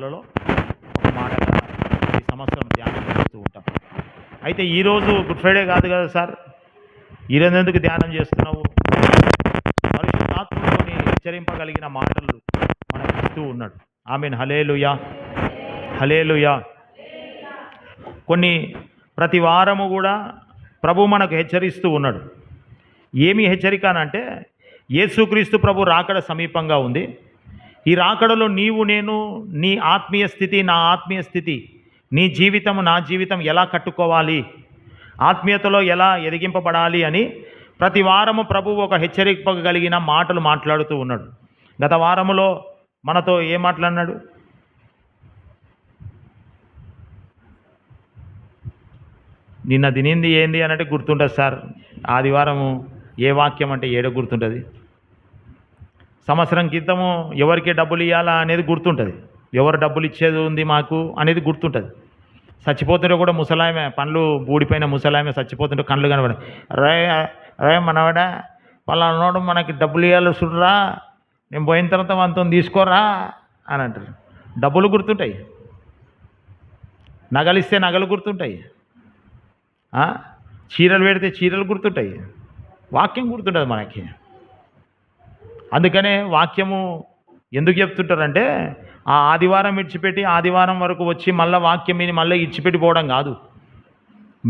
మాటలలో ఒక మాటగా ఈ సంవత్సరం ధ్యానం చేస్తూ ఉంటాం. అయితే ఈరోజు గుడ్ ఫ్రైడే కాదు కదా సార్, ఈరోజు ఎందుకు ధ్యానం చేస్తున్నావు? పరిశుద్ధాత్మలోని హెచ్చరింపగలిగిన మాటలు మనకు ఇస్తూ ఉన్నాడు. ఆమేన్. హల్లెలూయా, హల్లెలూయా. ప్రతి వారము కూడా ప్రభు మనకు హెచ్చరిస్తూ ఉన్నాడు. ఏమి హెచ్చరిక అంటే, యేసుక్రీస్తు ప్రభు రాకడ సమీపంగా ఉంది. ఈ రాకడలో నీవు నేను, నీ ఆత్మీయ స్థితి నా ఆత్మీయ స్థితి, నీ జీవితం నా జీవితం ఎలా కట్టుకోవాలి, ఆత్మీయతలో ఎలా ఎదిగింపబడాలి అని ప్రతి వారము ప్రభువు ఒక హెచ్చరికగలిగిన మాటలు మాట్లాడుతూ ఉన్నాడు. గత వారములో మనతో ఏం మాట్లాడినాడు? నిన్న తినింది ఏంది అనంటే గుర్తుంటుంది సార్. ఆదివారము ఏ వాక్యం అంటే ఏడో గుర్తుంటుంది. సంవత్సరం క్రితము ఎవరికి డబ్బులు ఇవ్వాలా అనేది గుర్తుంటుంది. ఎవరు డబ్బులు ఇచ్చేది ఉంది మాకు అనేది గుర్తుంటుంది. చచ్చిపోతుంటే కూడా ముసలామె, పండ్లు బూడిపోయిన ముసలామె చచ్చిపోతుంటే కళ్ళు కనబడ, రే రే మనవాడ పలానోడు మనకి డబ్బులు ఇవ్వాలి చూడరా, నేను పోయిన తర్వాత మనతో తీసుకోరా అని అంటారు. డబ్బులు గుర్తుంటాయి, నగలిస్తే నగలు గుర్తుంటాయి, చీరలు పెడితే చీరలు గుర్తుంటాయి, వాక్యం గుర్తుంటుంది మనకి. అందుకనే వాక్యము ఎందుకు చెప్తుంటారంటే, ఆ ఆదివారం ఇడిచిపెట్టి ఆదివారం వరకు వచ్చి మళ్ళీ వాక్యం విని మళ్ళీ ఇడిచిపెట్టిపోవడం కాదు.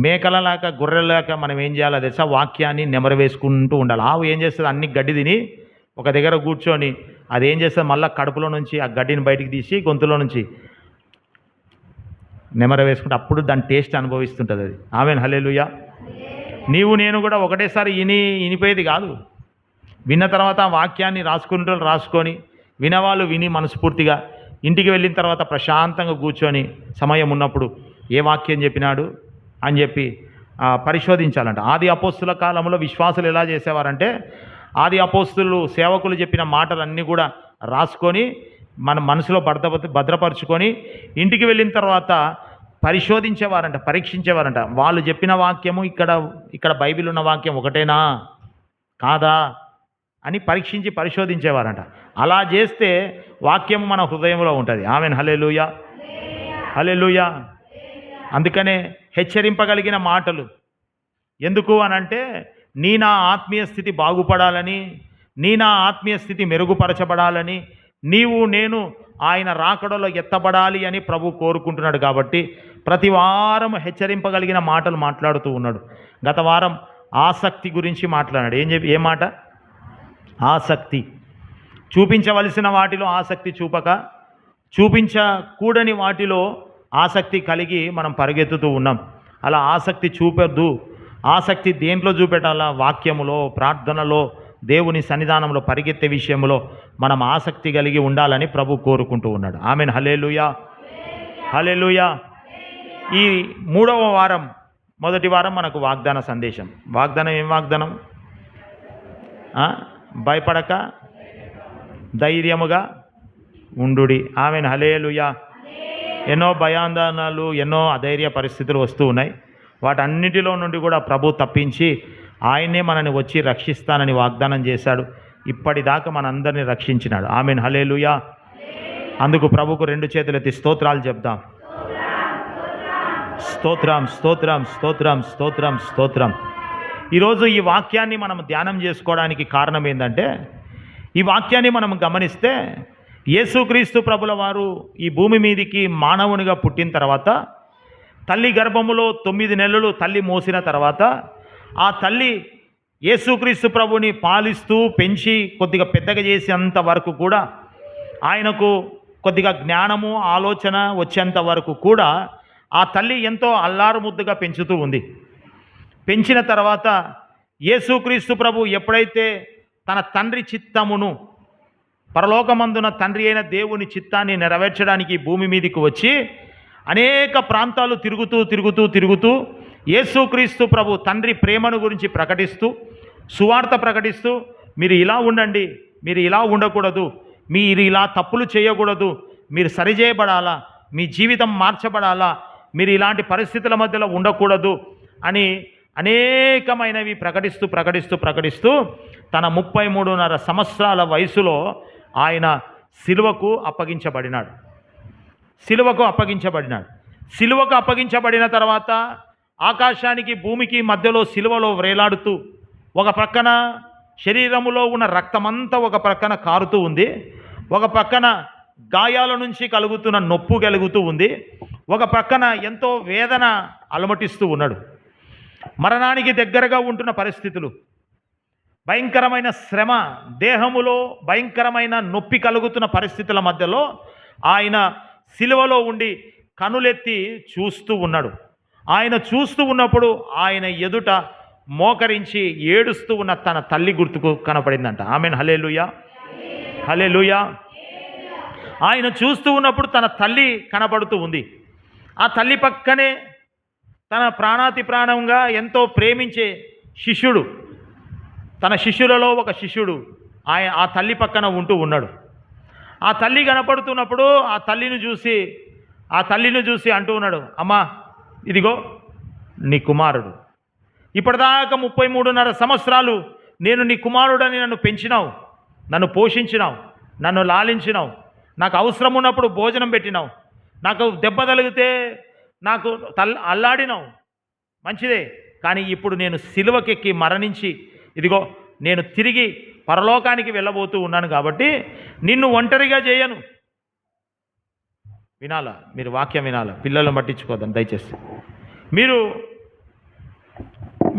మేకలలాక గొర్రెలాక మనం ఏం చేయాలో తెలుసా? వాక్యాన్ని నెమరు వేసుకుంటూ ఉండాలి. ఆవు ఏం చేస్తుంది? అన్ని గడ్డి తిని ఒక దగ్గర కూర్చొని అది ఏం చేస్తుంది? మళ్ళీ కడుపులో నుంచి ఆ గడ్డిని బయటికి తీసి గొంతులో నుంచి నెమర వేసుకుంటే అప్పుడు దాని టేస్ట్ అనుభవిస్తుంటుంది అది. ఆమేన్. హల్లెలూయా. నీవు నేను కూడా ఒకటేసారి వినిపోయేది కాదు. విన్న తర్వాత ఆ వాక్యాన్ని రాసుకొని వినవాళ్ళు విని మనస్ఫూర్తిగా ఇంటికి వెళ్ళిన తర్వాత ప్రశాంతంగా కూర్చొని సమయం ఉన్నప్పుడు ఏ వాక్యం చెప్పినాడు అని చెప్పి పరిశోధించాలంట. ఆది అపోస్తుల కాలంలో విశ్వాసులు ఎలా చేసేవారంటే, ఆది అపోస్తులు సేవకులు చెప్పిన మాటలన్నీ కూడా రాసుకొని మన మనసులో భద్రపరుచుకొని ఇంటికి వెళ్ళిన తర్వాత పరిశోధించేవారంట, పరీక్షించేవారంట. వాళ్ళు చెప్పిన వాక్యము ఇక్కడ బైబిల్ ఉన్న వాక్యం ఒకటేనా కాదా అని పరిశోధించేవారంట. అలా చేస్తే వాక్యము మన హృదయంలో ఉంటుంది. ఆమేన్. హల్లెలూయా, హల్లెలూయా. అందుకనే హెచ్చరింపగలిగిన మాటలు ఎందుకు అనంటే, నీ నా ఆత్మీయ స్థితి బాగుపడాలని, నీ నా ఆత్మీయ స్థితి మెరుగుపరచబడాలని, నీవు నేను ఆయన రాకడలో ఎత్తబడాలి అని ప్రభు కోరుకుంటున్నాడు. కాబట్టి ప్రతి వారం హెచ్చరింపగలిగిన మాటలు మాట్లాడుతూ ఉన్నాడు. గత వారం ఆసక్తి గురించి మాట్లాడాడు. ఏ మాట? ఆసక్తి. చూపించవలసిన వాటిలో ఆసక్తి చూపక, చూపించకూడని వాటిలో ఆసక్తి కలిగి మనం పరిగెత్తుతూ ఉన్నాం. అలా ఆసక్తి చూపొద్దు. ఆసక్తి దేంట్లో చూపెట్టాలా? వాక్యములో, ప్రార్థనలో, దేవుని సన్నిధానంలో పరిగెత్తే విషయంలో మనం ఆసక్తి కలిగి ఉండాలని ప్రభు కోరుకుంటూ ఉన్నాడు. ఆమేన్. హల్లెలూయా, హల్లెలూయా. ఈ 3వ వారం, మొదటి వారం మనకు వాగ్దాన సందేశం. వాగ్దానం ఏం వాగ్దానం? భయపడక ధైర్యముగా ఉండుడి. ఆమేన్. హల్లెలూయా. ఎన్నో భయాందోళనలు, ఎన్నో అధైర్య పరిస్థితులు వస్తూ ఉన్నాయి. వాటన్నిటిలో నుండి కూడా ప్రభు తప్పించి ఆయనే మనని వచ్చి రక్షిస్తానని వాగ్దానం చేశాడు. ఇప్పటిదాకా మనందరినీ రక్షించినాడు. ఆమేన్. హల్లెలూయా. అందుకు ప్రభుకు 2 చేతులెత్తి స్తోత్రాలు చెప్దాం. స్తోత్రం, స్తోత్రం, స్తోత్రం, స్తోత్రం, స్తోత్రం. ఈరోజు ఈ వాక్యాన్ని మనం ధ్యానం చేసుకోవడానికి కారణం ఏంటంటే, ఈ వాక్యాన్ని మనం గమనిస్తే యేసుక్రీస్తు ప్రభుల వారు ఈ భూమి మీదికి మానవునిగా పుట్టిన తర్వాత, తల్లి గర్భములో 9 నెలలు తల్లి మోసిన తర్వాత, ఆ తల్లి యేసుక్రీస్తు ప్రభుని పాలిస్తూ పెంచి కొద్దిగా పెద్దగా చేసేంత వరకు కూడా, ఆయనకు కొద్దిగా జ్ఞానము ఆలోచన వచ్చేంత వరకు కూడా ఆ తల్లి ఎంతో అల్లారు ముద్దుగా పెంచుతూ ఉంది. పెంచిన తర్వాత యేసుక్రీస్తు ప్రభు ఎప్పుడైతే తన తండ్రి చిత్తమును, పరలోకమందున తండ్రి అయిన దేవుని చిత్తాన్ని నెరవేర్చడానికి భూమి మీదకి వచ్చి అనేక ప్రాంతాలు తిరుగుతూ యేసుక్రీస్తు ప్రభు తండ్రి ప్రేమను గురించి ప్రకటిస్తూ, సువార్త ప్రకటిస్తూ, మీరు ఇలా ఉండండి, మీరు ఇలా ఉండకూడదు, మీరు ఇలా తప్పులు చేయకూడదు, మీరు సరిచేయబడాలా, మీ జీవితం మార్చబడాలా, మీరు ఇలాంటి పరిస్థితుల మధ్యలో ఉండకూడదు అని అనేకమైనవి ప్రకటిస్తూ తన 33.5 సంవత్సరాల వయసులో ఆయన సిలువకు అప్పగించబడినాడు. సిలువకు అప్పగించబడినాడు. సిలువకు అప్పగించబడిన తర్వాత ఆకాశానికి భూమికి మధ్యలో సిలువలో వ్రేలాడుతూ ఒక ప్రక్కన శరీరములో ఉన్న రక్తమంతా ఒక ప్రక్కన కారుతూ ఉంది, ఒక ప్రక్కన గాయాల నుంచి కలుగుతున్న నొప్పు కలుగుతూ ఉంది, ఒక ప్రక్కన ఎంతో వేదన అలమటిస్తూ ఉన్నాడు. మరణానికి దగ్గరగా ఉంటున్న పరిస్థితులు, భయంకరమైన శ్రమ, దేహములో భయంకరమైన నొప్పి కలుగుతున్న పరిస్థితుల మధ్యలో ఆయన సిలువలో ఉండి కనులెత్తి చూస్తూ ఉన్నాడు. ఆయన చూస్తూ ఉన్నప్పుడు ఆయన ఎదుట మోకరించి ఏడుస్తూ ఉన్న తన తల్లి గుర్తుకు కనపడిందంట. ఆమెన్. హల్లెలూయా, హల్లెలూయా. ఆయన చూస్తూ ఉన్నప్పుడు తన తల్లి కనపడుతూ ఉంది. ఆ తల్లి పక్కనే తన ప్రాణాతి ప్రాణంగా ఎంతో ప్రేమించే శిష్యుడు, తన శిష్యులలో ఒక శిష్యుడు ఆ తల్లి పక్కన ఉంటూ ఉన్నాడు. ఆ తల్లి కనపడుతున్నప్పుడు ఆ తల్లిని చూసి అంటూ ఉన్నాడు, అమ్మా ఇదిగో నీ కుమారుడు. ఇప్పటిదాకా 33.5 సంవత్సరాలు నేను నీ కుమారుడని నన్ను పెంచినావు, నన్ను పోషించినావు, నన్ను లాలించినావు, నాకు అవసరం ఉన్నప్పుడు భోజనం పెట్టినావు, నాకు దెబ్బ తగిలితే నాకు అల్లాడినావు, మంచిదే. కానీ ఇప్పుడు నేను సిలువకెక్కి మరణించి ఇదిగో నేను తిరిగి పరలోకానికి వెళ్ళబోతూ ఉన్నాను కాబట్టి నిన్ను ఒంటరిగా చేయను. వినాలా మీరు, వాక్యం వినాలా, పిల్లలను పట్టించుకోద్దని దయచేసి.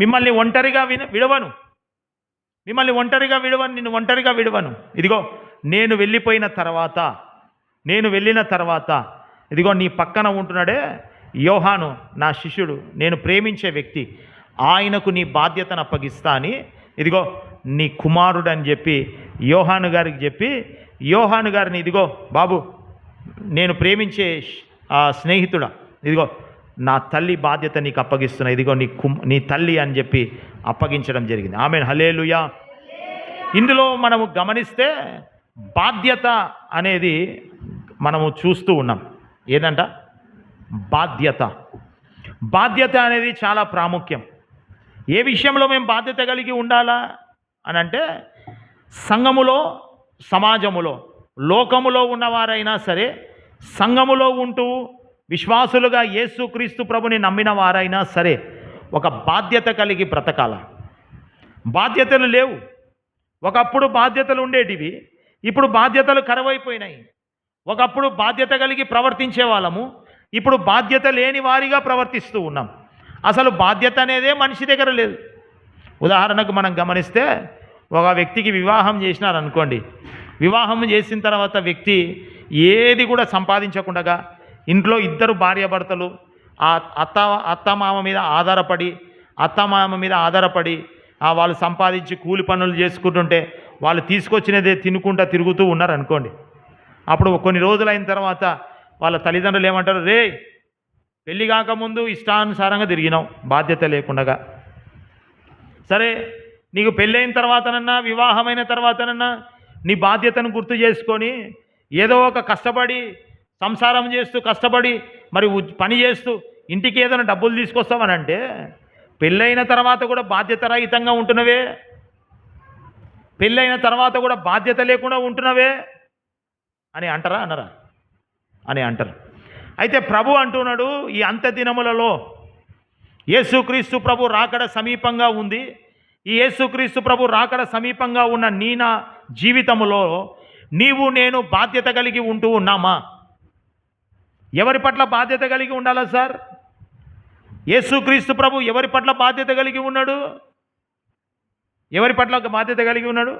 మిమ్మల్ని ఒంటరిగా విడవను, నిన్ను ఒంటరిగా విడవను. ఇదిగో నేను వెళ్ళిన తర్వాత ఇదిగో నీ పక్కన ఉంటున్నాడే యోహాను, నా శిష్యుడు, నేను ప్రేమించే వ్యక్తి, ఆయనకు నీ బాధ్యతను అప్పగిస్తా అని ఇదిగో నీ కుమారుడు అని చెప్పి యోహాను గారికి చెప్పి, యోహాను గారిని ఇదిగో బాబు నేను ప్రేమించే స్నేహితుడా, ఇదిగో నా తల్లి బాధ్యత నీకు అప్పగిస్తున్నా, ఇదిగో నీ తల్లి అని చెప్పి అప్పగించడం జరిగింది. ఆమెన్. హల్లెలూయా. ఇందులో మనము గమనిస్తే బాధ్యత అనేది మనము చూస్తూ ఉన్నాం. ఏదంట? బాధ్యత అనేది చాలా ప్రాముఖ్యం. ఏ విషయంలో మేము బాధ్యత కలిగి ఉండాలా అని అంటే, సంఘములో, సమాజములో, లోకములో ఉన్నవారైనా సరే, సంఘములో ఉంటూ విశ్వాసులుగా యేసుక్రీస్తు ప్రభుని నమ్మిన వారైనా సరే ఒక బాధ్యత కలిగి బ్రతకాల. బాధ్యతలు లేవు. ఒకప్పుడు బాధ్యతలు ఉండేటివి, ఇప్పుడు బాధ్యతలు కరువైపోయినాయి. ఒకప్పుడు బాధ్యత కలిగి ప్రవర్తించే వాళ్ళము, ఇప్పుడు బాధ్యత లేని వారిగా ప్రవర్తిస్తూ ఉన్నాం. అసలు బాధ్యత అనేదే మనిషి దగ్గర లేదు. ఉదాహరణకు మనం గమనిస్తే ఒక వ్యక్తికి వివాహం చేసినారనుకోండి, వివాహం చేసిన తర్వాత వ్యక్తి ఏది కూడా సంపాదించకుండా ఇంట్లో ఇద్దరు భార్యాభర్తలు అత్తమామ మీద ఆధారపడి వాళ్ళు సంపాదించి కూలి పనులు చేసుకుంటుంటే వాళ్ళు తీసుకొచ్చినదే తినుకుంటా తిరుగుతూ ఉన్నారనుకోండి. అప్పుడు కొన్ని రోజులైన తర్వాత వాళ్ళ తల్లిదండ్రులు ఏమంటారు, రే పెళ్ళి కాకముందు ఇష్టానుసారంగా తిరిగినావు బాధ్యత లేకుండా, సరే నీకు పెళ్ళైన తర్వాతనన్నా వివాహమైన తర్వాతనన్నా నీ బాధ్యతను గుర్తు చేసుకొని ఏదో ఒక కష్టపడి సంసారం చేస్తూ కష్టపడి మరి పని చేస్తూ ఇంటికి ఏదైనా డబ్బులు తీసుకొస్తామనంటే పెళ్ళైన తర్వాత కూడా బాధ్యత రహితంగా ఉంటున్నవే, పెళ్ళైన తర్వాత కూడా బాధ్యత లేకుండా ఉంటున్నవే అని అంటారా? అనరా? అని అంటారు. అయితే ప్రభు అంటున్నాడు, ఈ అంత్య దినములలో యేసుక్రీస్తు ప్రభు రాకడ సమీపంగా ఉంది. ఈ యేసుక్రీస్తు ప్రభు రాకడ సమీపంగా ఉన్న నా జీవితములో నీవు నేను బాధ్యత కలిగి ఉంటూ ఉన్నామా? ఎవరి పట్ల బాధ్యత కలిగి ఉండాలా సార్? యేసుక్రీస్తు ప్రభు ఎవరి పట్ల బాధ్యత కలిగి ఉన్నాడు? ఎవరి పట్ల బాధ్యత కలిగి ఉన్నాడు?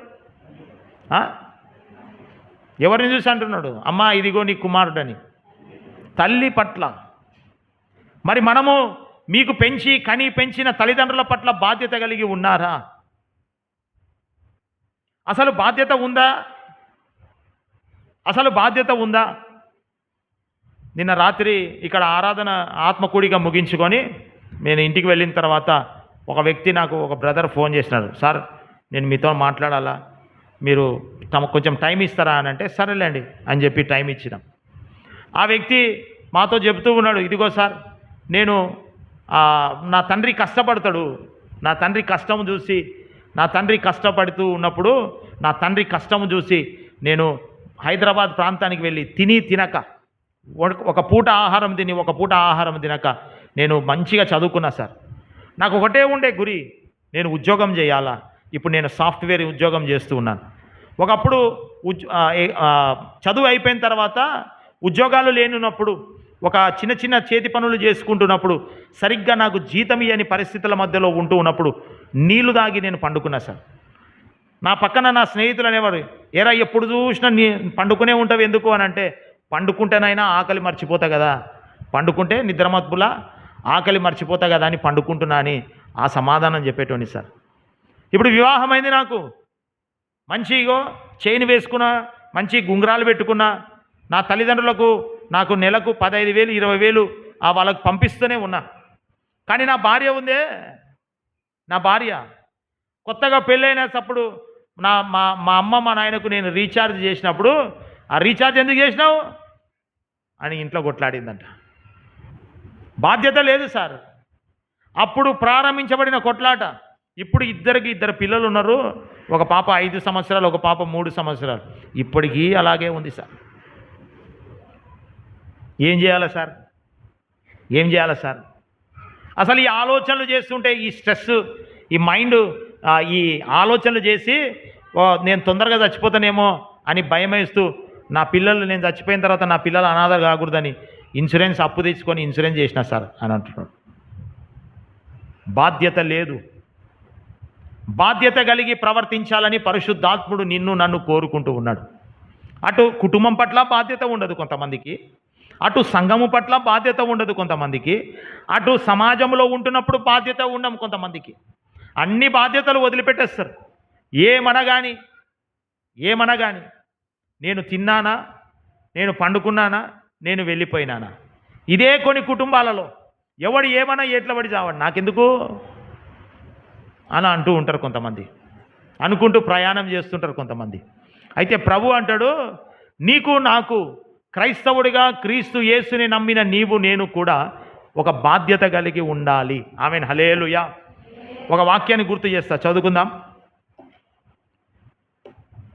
ఎవరిని చూసి అంటున్నాడు, అమ్మా ఇదిగో నీ కుమారుడని? తల్లి పట్ల. మరి మనము మీకు పెంచిన తల్లిదండ్రుల పట్ల బాధ్యత కలిగి ఉన్నారా? అసలు బాధ్యత ఉందా? నిన్న రాత్రి ఇక్కడ ఆరాధన ఆత్మకూడిగా ముగించుకొని నేను ఇంటికి వెళ్ళిన తర్వాత ఒక వ్యక్తి నాకు ఒక బ్రదర్ ఫోన్ చేసినాడు, సార్ నేను మీతో మాట్లాడాలా, మీరు కొంచెం టైం ఇస్తారా అని అంటే సరేలేండి అని చెప్పి టైం ఇచ్చినాం. ఆ వ్యక్తి మాతో చెబుతూ ఉన్నాడు, ఇదిగో సార్ నేను నా తండ్రి కష్టపడతాడు, నా తండ్రి కష్టం చూసి, నా తండ్రి కష్టపడుతూ ఉన్నప్పుడు నా తండ్రి కష్టం చూసి నేను హైదరాబాద్ ప్రాంతానికి వెళ్ళి తినక ఒక పూట ఆహారం తిని ఒక పూట ఆహారం తినక నేను మంచిగా చదువుకున్నా సార్. నాకు ఒకటే ఉండే గురి, నేను ఉద్యోగం చేయాలా. ఇప్పుడు నేను సాఫ్ట్వేర్ ఉద్యోగం చేస్తూ ఉన్నాను. ఒకప్పుడు చదువు అయిపోయిన తర్వాత ఉద్యోగాలు లేనున్నప్పుడు ఒక చిన్న చిన్న చేతి పనులు చేసుకుంటున్నప్పుడు సరిగ్గా నాకు జీతం ఇయ్యని పరిస్థితుల మధ్యలో ఉంటూ ఉన్నప్పుడు నీళ్లు తాగి నేను పండుకున్నా సార్. నా పక్కన నా స్నేహితులు అనేవారు, ఏరా ఎప్పుడు చూసినా పండుకునే ఉంటావు ఎందుకు అని అంటే, పండుకుంటేనైనా ఆకలి మర్చిపోతా కదా, పండుకుంటే నిద్రమత్తులా ఆకలి మర్చిపోతా కదా అని పండుకుంటున్నా అని ఆ సమాధానం చెప్పేటోని సార్. ఇప్పుడు వివాహమైంది, నాకు మంచిగో చైన్ వేసుకున్నా, మంచి గుంగరాలు పెట్టుకున్నా, నా తల్లిదండ్రులకు నాకు నెలకు 15,000 20,000 వాళ్ళకు పంపిస్తూనే ఉన్నా. కానీ నా భార్య ఉందే, నా భార్య కొత్తగా పెళ్ళైనప్పుడు మా అమ్మ మా నాయనకు నేను రీఛార్జ్ చేసినప్పుడు, ఆ రీఛార్జ్ ఎందుకు చేసినావు అని ఇంట్లో కొట్లాడిందంట. బాధ్యత లేదు సార్. అప్పుడు ప్రారంభించబడిన కొట్లాట ఇప్పుడు ఇద్దరు పిల్లలు ఉన్నారు. ఒక పాప 5 సంవత్సరాలు, ఒక పాప 3 సంవత్సరాలు. ఇప్పటికీ అలాగే ఉంది సార్. ఏం చేయాలి సార్, ఏం చేయాలి సార్? అసలు ఈ ఆలోచనలు చేస్తుంటే ఈ స్ట్రెస్, ఈ మైండ్, ఈ ఆలోచనలు చేసి నేను తొందరగా చచ్చిపోతానేమో అని భయం వేస్తూ, నా పిల్లలు నేను చచ్చిపోయిన తర్వాత నా పిల్లలు అనాథ కాకూడదని ఇన్సూరెన్స్ అప్పు తెచ్చుకొని ఇన్సూరెన్స్ చేసిన సార్ అని అంటున్నాడు. బాధ్యత లేదు. బాధ్యత కలిగి ప్రవర్తించాలని పరిశుద్ధాత్ముడు నిన్ను నన్ను కోరుకుంటూ ఉన్నాడు. అటు కుటుంబం పట్ల బాధ్యత ఉండదు కొంతమందికి, అటు సంఘము పట్ల బాధ్యత ఉండదు కొంతమందికి, అటు సమాజంలో ఉంటున్నప్పుడు బాధ్యత ఉండము కొంతమందికి. అన్ని బాధ్యతలు వదిలిపెట్టేస్తారు. ఏమనగాని నేను తిన్నానా, నేను పండుకున్నానా, నేను వెళ్ళిపోయినానా. ఇదే కొన్ని కుటుంబాలలో ఎవడు ఏమన్నా ఎట్లబడి చావాడు నాకెందుకు అని అంటూ ఉంటారు కొంతమంది, అనుకుంటూ ప్రయాణం చేస్తుంటారు కొంతమంది. అయితే ప్రభు అంటాడు, నీకు నాకు క్రైస్తవుడిగా క్రీస్తు యేసుని నమ్మిన నీవు నేను కూడా ఒక బాధ్యత కలిగి ఉండాలి. ఆమేన్, హల్లెలూయా. ఒక వాక్యాన్ని గుర్తు చేస్తా, చదువుకుందాం.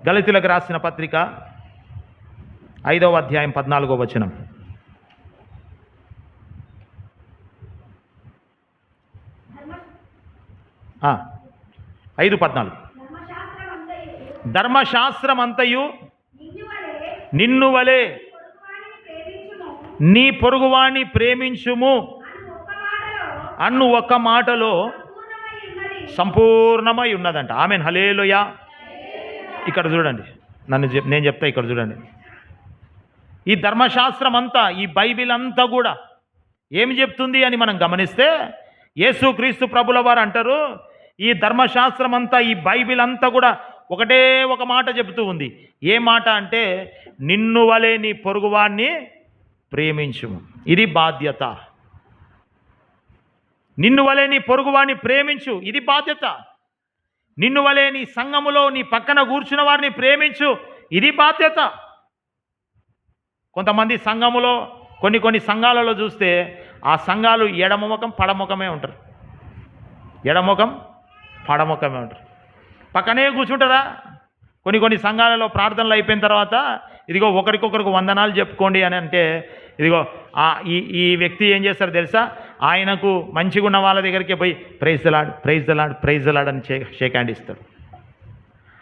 గలతీయులకు రాసిన పత్రిక 5వ అధ్యాయం 14వ వచనం. ఆ, 5:14. ధర్మశాస్త్రమంతయు నిన్ను వలె నీ పొరుగువాణ్ణి ప్రేమించుము అన్ను ఒక్క మాటలో సంపూర్ణమై ఉన్నదంట. ఆమేన్, హల్లెలూయా. ఇక్కడ చూడండి, నేను చెప్తా, ఇక్కడ చూడండి. ఈ ధర్మశాస్త్రం అంతా, ఈ బైబిల్ అంతా కూడా ఏమి చెప్తుంది అని మనం గమనిస్తే, యేసుక్రీస్తు ప్రభుల వారు అంటారు, ఈ ధర్మశాస్త్రం అంతా, ఈ బైబిల్ అంతా కూడా ఒకటే ఒక మాట చెబుతూ ఉంది. ఏ మాట అంటే, నిన్ను వలె నీ పొరుగువాణ్ణి ప్రేమించుము. ఇది బాధ్యత. నిన్ను వలె నీ పొరుగువాణ్ణి ప్రేమించు, ఇది బాధ్యత. నిన్ను వలె నీ సంఘములో నీ పక్కన కూర్చున్న వారిని ప్రేమించు, ఇది బాధ్యత. కొంతమంది సంఘములో కొన్ని సంఘాలలో చూస్తే ఆ సంఘాలు ఎడమముఖం పడముఖమే ఉంటారు, ఎడముఖం పడముఖమే ఉంటారు. పక్కనే కూర్చుంటారా? కొన్ని సంఘాలలో ప్రార్థనలు అయిపోయిన తర్వాత, ఇదిగో ఒకరికొకరికి వందనాలు చెప్పుకోండి అని అంటే, ఇదిగో ఈ వ్యక్తి ఏం చేస్తారో తెలుసా, ఆయనకు మంచిగా ఉన్న వాళ్ళ దగ్గరికి పోయి praise the lord, praise the lord, praise the lord అని షేక్ హ్యాండ్ ఇస్తాడు.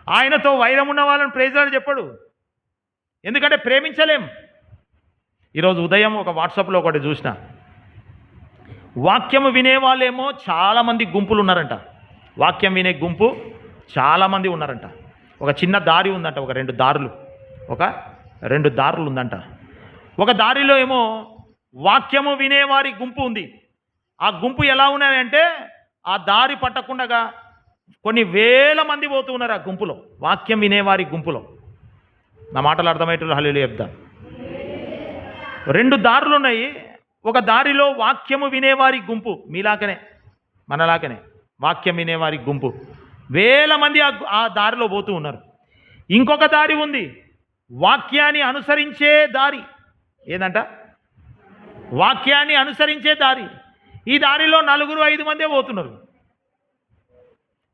ఆయనతో వైరం ఉన్న వాళ్ళని ప్రైజ్ ద లార్డ్ చెప్పడు, ఎందుకంటే ప్రేమించలేం. ఈరోజు ఉదయం ఒక వాట్సాప్లో ఒకటి చూసిన, వాక్యము వినేవాళ్ళేమో చాలామంది గుంపులు ఉన్నారంట. వాక్యం వినే గుంపు చాలామంది ఉన్నారంట. ఒక చిన్న దారి ఉందంట, ఒక రెండు దారులు ఉందంట. ఒక దారిలో ఏమో వాక్యము వినేవారి గుంపు ఉంది. ఆ గుంపు ఎలా ఉన్నాయంటే, ఆ దారి పట్టకుండా కొన్ని వేల మంది పోతూ ఉన్నారు ఆ గుంపులో, వాక్యం వినేవారి గుంపులో. నా మాటలు అర్థమయ్యేటప్పుడు హల్లెలూయా చెప్తా. 2 దారులు ఉన్నాయి. ఒక దారిలో వాక్యము వినేవారి గుంపు, మీలాకనే మనలాకనే వాక్యం వినేవారి గుంపు వేల మంది ఆ దారిలో పోతూ ఉన్నారు. ఇంకొక దారి ఉంది, వాక్యాన్ని అనుసరించే దారి. ఏదంట? వాక్యాన్ని అనుసరించే దారి. ఈ దారిలో 4-5 మందే పోతున్నారు.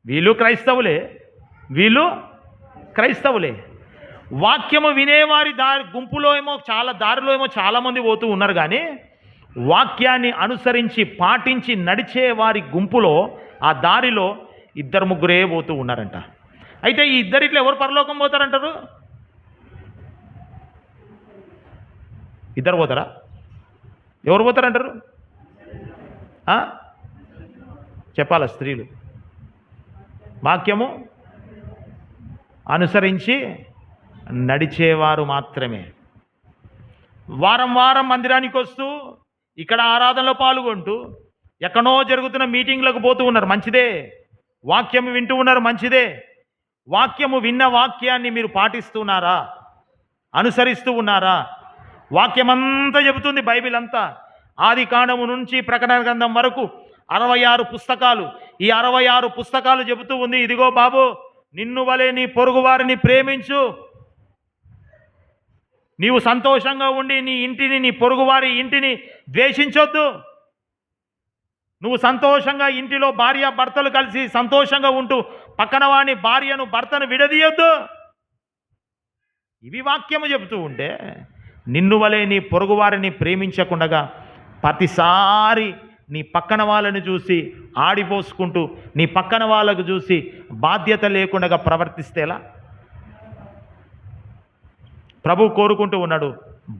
వీళ్ళు క్రైస్తవులే. వాక్యము వినేవారి గుంపులో ఏమో దారిలో ఏమో చాలామంది పోతూ ఉన్నారు, కానీ వాక్యాన్ని అనుసరించి పాటించి నడిచే వారి గుంపులో ఆ దారిలో 2-3 పోతూ ఉన్నారంట. అయితే ఈ ఇద్దరిట్లో ఎవరు పరలోకం పోతారంటారు? ఇద్దరు పోతారా? ఎవరు పోతారంటారు? చెప్పాలా? స్త్రీలు వాక్యము అనుసరించి నడిచేవారు మాత్రమే. వారం వారం మందిరానికి వస్తూ ఇక్కడ ఆరాధనలో పాల్గొంటూ ఎక్కడో జరుగుతున్న మీటింగ్లకు పోతూ ఉన్నారు, మంచిదే. వాక్యం వింటూ ఉన్నారు, మంచిదే. వాక్యము విన్న వాక్యాన్ని మీరు పాటిస్తున్నారా? అనుసరిస్తూ ఉన్నారా? వాక్యమంతా చెబుతుంది, బైబిల్ అంతా ఆది కాండము నుంచి ప్రకటన గ్రంథం వరకు 66 పుస్తకాలు. ఈ 66 పుస్తకాలు చెబుతూ ఉంది, ఇదిగో బాబు, నిన్ను వలె నీ పొరుగువారిని ప్రేమించు. నీవు సంతోషంగా ఉండి నీ ఇంటిని, నీ పొరుగువారి ఇంటిని ద్వేషించొద్దు. నువ్వు సంతోషంగా ఇంటిలో భార్య భర్తలు కలిసి సంతోషంగా ఉంటూ పక్కన వాని భార్యను భర్తను విడదీయొద్దు. ఇవి వాక్యము చెబుతూ ఉంటే, నిన్ను వలె నీ పొరుగువారిని ప్రేమించకుండా ప్రతిసారి నీ పక్కన వాళ్ళని చూసి ఆడిపోసుకుంటూ నీ పక్కన వాళ్ళకు చూసి బాధ్యత లేకుండా ప్రవర్తిస్తేలా? ప్రభు కోరుకుంటూ ఉన్నాడు,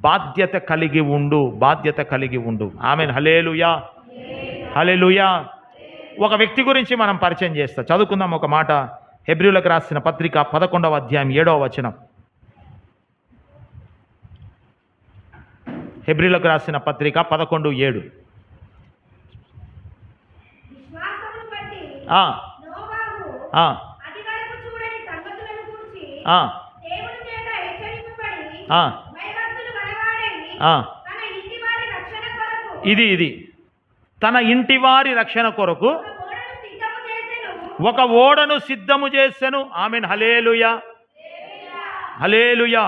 బాధ్యత కలిగి ఉండు, బాధ్యత కలిగి ఉండు. ఆమెన్. హల్లెలూయా, హల్లెలూయా. ఒక వ్యక్తి గురించి మనం పరిచయం చేస్తాం. చదువుకుందాం ఒక మాట. హెబ్రీయులకు రాసిన పత్రిక 11వ అధ్యాయం 7వ వచనం. హెబ్రీయులకు రాసిన పత్రిక 11:7. ఇది తన ఇంటి వారి రక్షణ కొరకు ఒక ఓడను సిద్ధము చేసెను. ఆమెన్. హల్లెలూయా, హల్లెలూయా.